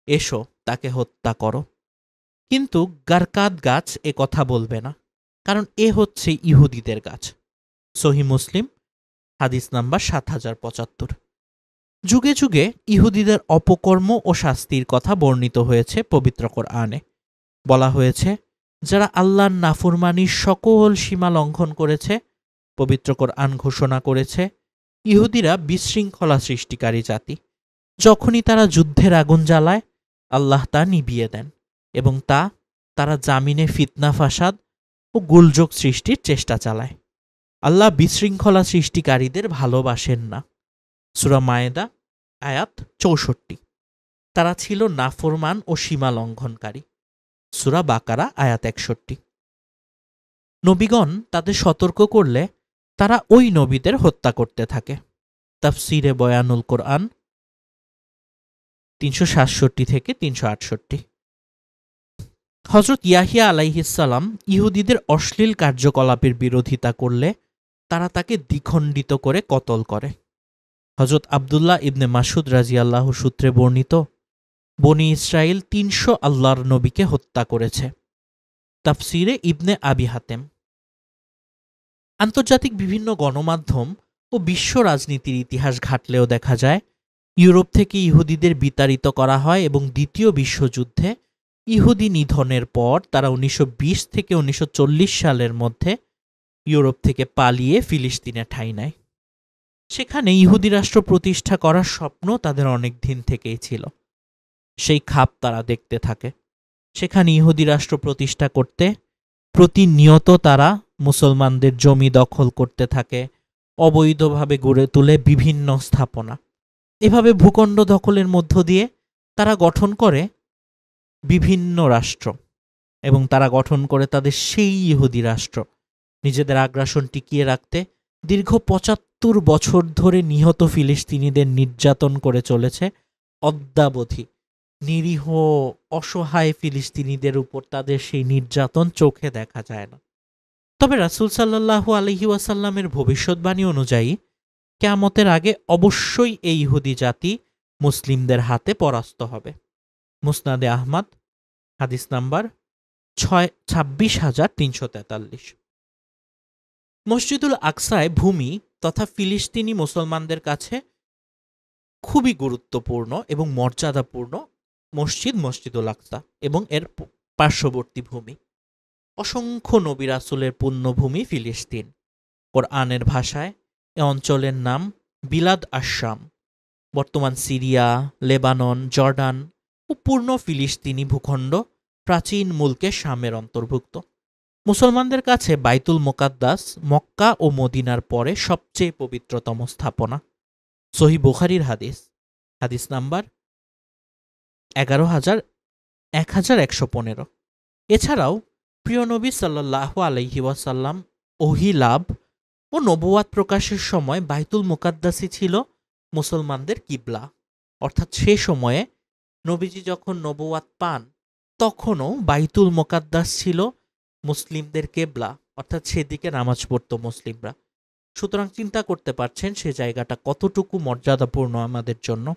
এসো তাকে হত্যা করো। কিন্তু গারকাদ গাছ এ কথা বলবে না, কারণ এ হচ্ছে ইহুদিদের গাছ। সহিহ মুসলিম হাদিস নাম্বার ৭০৭৫। যুগে যুগে ইহুদিদের অপকর্ম ও শাস্তির কথা বর্ণিত হয়েছে পবিত্র কোরআনে। বলা হয়েছে, যারা আল্লাহর নাফরমানির সকল সীমা লঙ্ঘন করেছে, পবিত্র কোরআন ঘোষণা করেছে, ইহুদিরা বিশৃঙ্খলা সৃষ্টিকারী জাতি। যখনই তারা যুদ্ধের আগুন জ্বালায়, আল্লাহ তা নিভিয়ে দেন এবং তারা জামিনে ফিতনা ফাসাদ ও গোলযোগ সৃষ্টির চেষ্টা চালায়। আল্লাহ বিশৃঙ্খলা সৃষ্টিকারীদের ভালোবাসেন না। সূরা মায়েদা আয়াত ৬৪। তারা ছিল নাফরমান ও সীমা লঙ্ঘনকারী। সূরা বাকারা আয়াত ৬১। নবীগণ তাদের সতর্ক করলে তারা ওই নবীদের হত্যা করতে থাকে। তাফসিরে বয়ানুল কোরআন ৩৬৭ থেকে ৩৬৮। হযরত ইয়াহিয়া আলাইহিসসালাম ইহুদিদের অশ্লীল কার্যকলাপের বিরোধিতা করলে তারা তাকে দ্বিখণ্ডিত করে কতল করে। হযরত আবদুল্লাহ ইবনে মাসউদ রাদিয়াল্লাহু সূত্রে বর্ণিত, বনী ইসরাইল ৩০০ আল্লাহর নবীকে হত্যা করেছে। তাফসিরে ইবনে আবি হাতেম। আন্তর্জাতিক বিভিন্ন গণমাধ্যম ও বিশ্ব রাজনীতির ইতিহাস ঘাটলেও দেখা যায়, ইউরোপ থেকে ইহুদিদের বিতাড়িত করা হয় এবং দ্বিতীয় বিশ্বযুদ্ধে ইহুদি নিধনের পর তারা ১৯২০ থেকে ১৯৪০ সালের মধ্যে ইউরোপ থেকে পালিয়ে ফিলিস্তিনে ঠাঁই নেয়। সেখানে ইহুদি রাষ্ট্র প্রতিষ্ঠা করার স্বপ্ন তাদের অনেক দিন থেকেই ছিল। সেই খাপ তারা দেখতে থাকে। সেখানে ইহুদি রাষ্ট্র প্রতিষ্ঠা করতে প্রতিনিয়ত তারা মুসলমানদের জমি দখল করতে থাকে, অবৈধভাবে গড়ে তোলে বিভিন্ন স্থাপনা। এভাবে ভূখণ্ড দখলের মধ্য দিয়ে তারা গঠন করে বিভিন্ন রাষ্ট্র এবং তারা গঠন করে তাদের সেই ইহুদি রাষ্ট্র। নিজেদের আগ্রাসন টিকিয়ে রাখতে দীর্ঘ ৭৫ বছর ধরে নিহত ফিলিস্তিনিদের নির্যাতন করে চলেছে অদ্যাবধি। নিরীহ অসহায় ফিলিস্তিনিদের উপর তাদের সেই নির্যাতন চোখে দেখা যায় না। তবে রাসূল সাল্লাল্লাহু আলাইহি ওয়াসাল্লামের ভবিষ্যদ্বাণী অনুযায়ী কিয়ামতের আগে অবশ্যই এই ইহুদি জাতি মুসলিমদের হাতে পরাস্ত হবে। মুসনাদে আহমদ হাদিস নাম্বার ২৬,৩৪৩। মসজিদুল আকসায় ভূমি তথা ফিলিস্তিনি মুসলমানদের কাছে খুবই গুরুত্বপূর্ণ এবং মর্যাদাপূর্ণ মসজিদুল আকসা এবং এর পার্শ্ববর্তী ভূমি। অসংখ্য নবী রাসূলের পুণ্যভূমি ফিলিস্তিন। কোরআনের ভাষায় এ অঞ্চলের নাম বিলাদ আশ-শাম। বর্তমান সিরিয়া, লেবানন, জর্ডান ও পূর্ণ ফিলিস্তিনি ভূখণ্ড প্রাচীন মুলকে শামের অন্তর্ভুক্ত। মুসলমানদের কাছে বাইতুল মোকাদ্দাস মক্কা ও মদিনার পরে সবচেয়ে পবিত্রতম স্থাপনা। সহিহ বুখারীর হাদিস, হাদিস নাম্বার 11,115। এছাড়াও প্রিয় নবী সাল্লাল্লাহু আলাইহি ওয়াসাল্লাম ওহী লাভ ও নবুয়াত প্রকাশের সময় বাইতুল মুকাদ্দাসই ছিল মুসলমানদের কিবলা। অর্থাৎ সে সময়ে নবীজি যখন নবুয়াত পান তখনও বাইতুল মুকাদ্দাস ছিল মুসলিমদের কেবলা, অর্থাৎ সেদিকে নামাজ পড়তো মুসলিমরা। সুতরাং চিন্তা করতে পারছেন সে জায়গাটা কতটুকু মর্যাদাপূর্ণ আমাদের জন্য।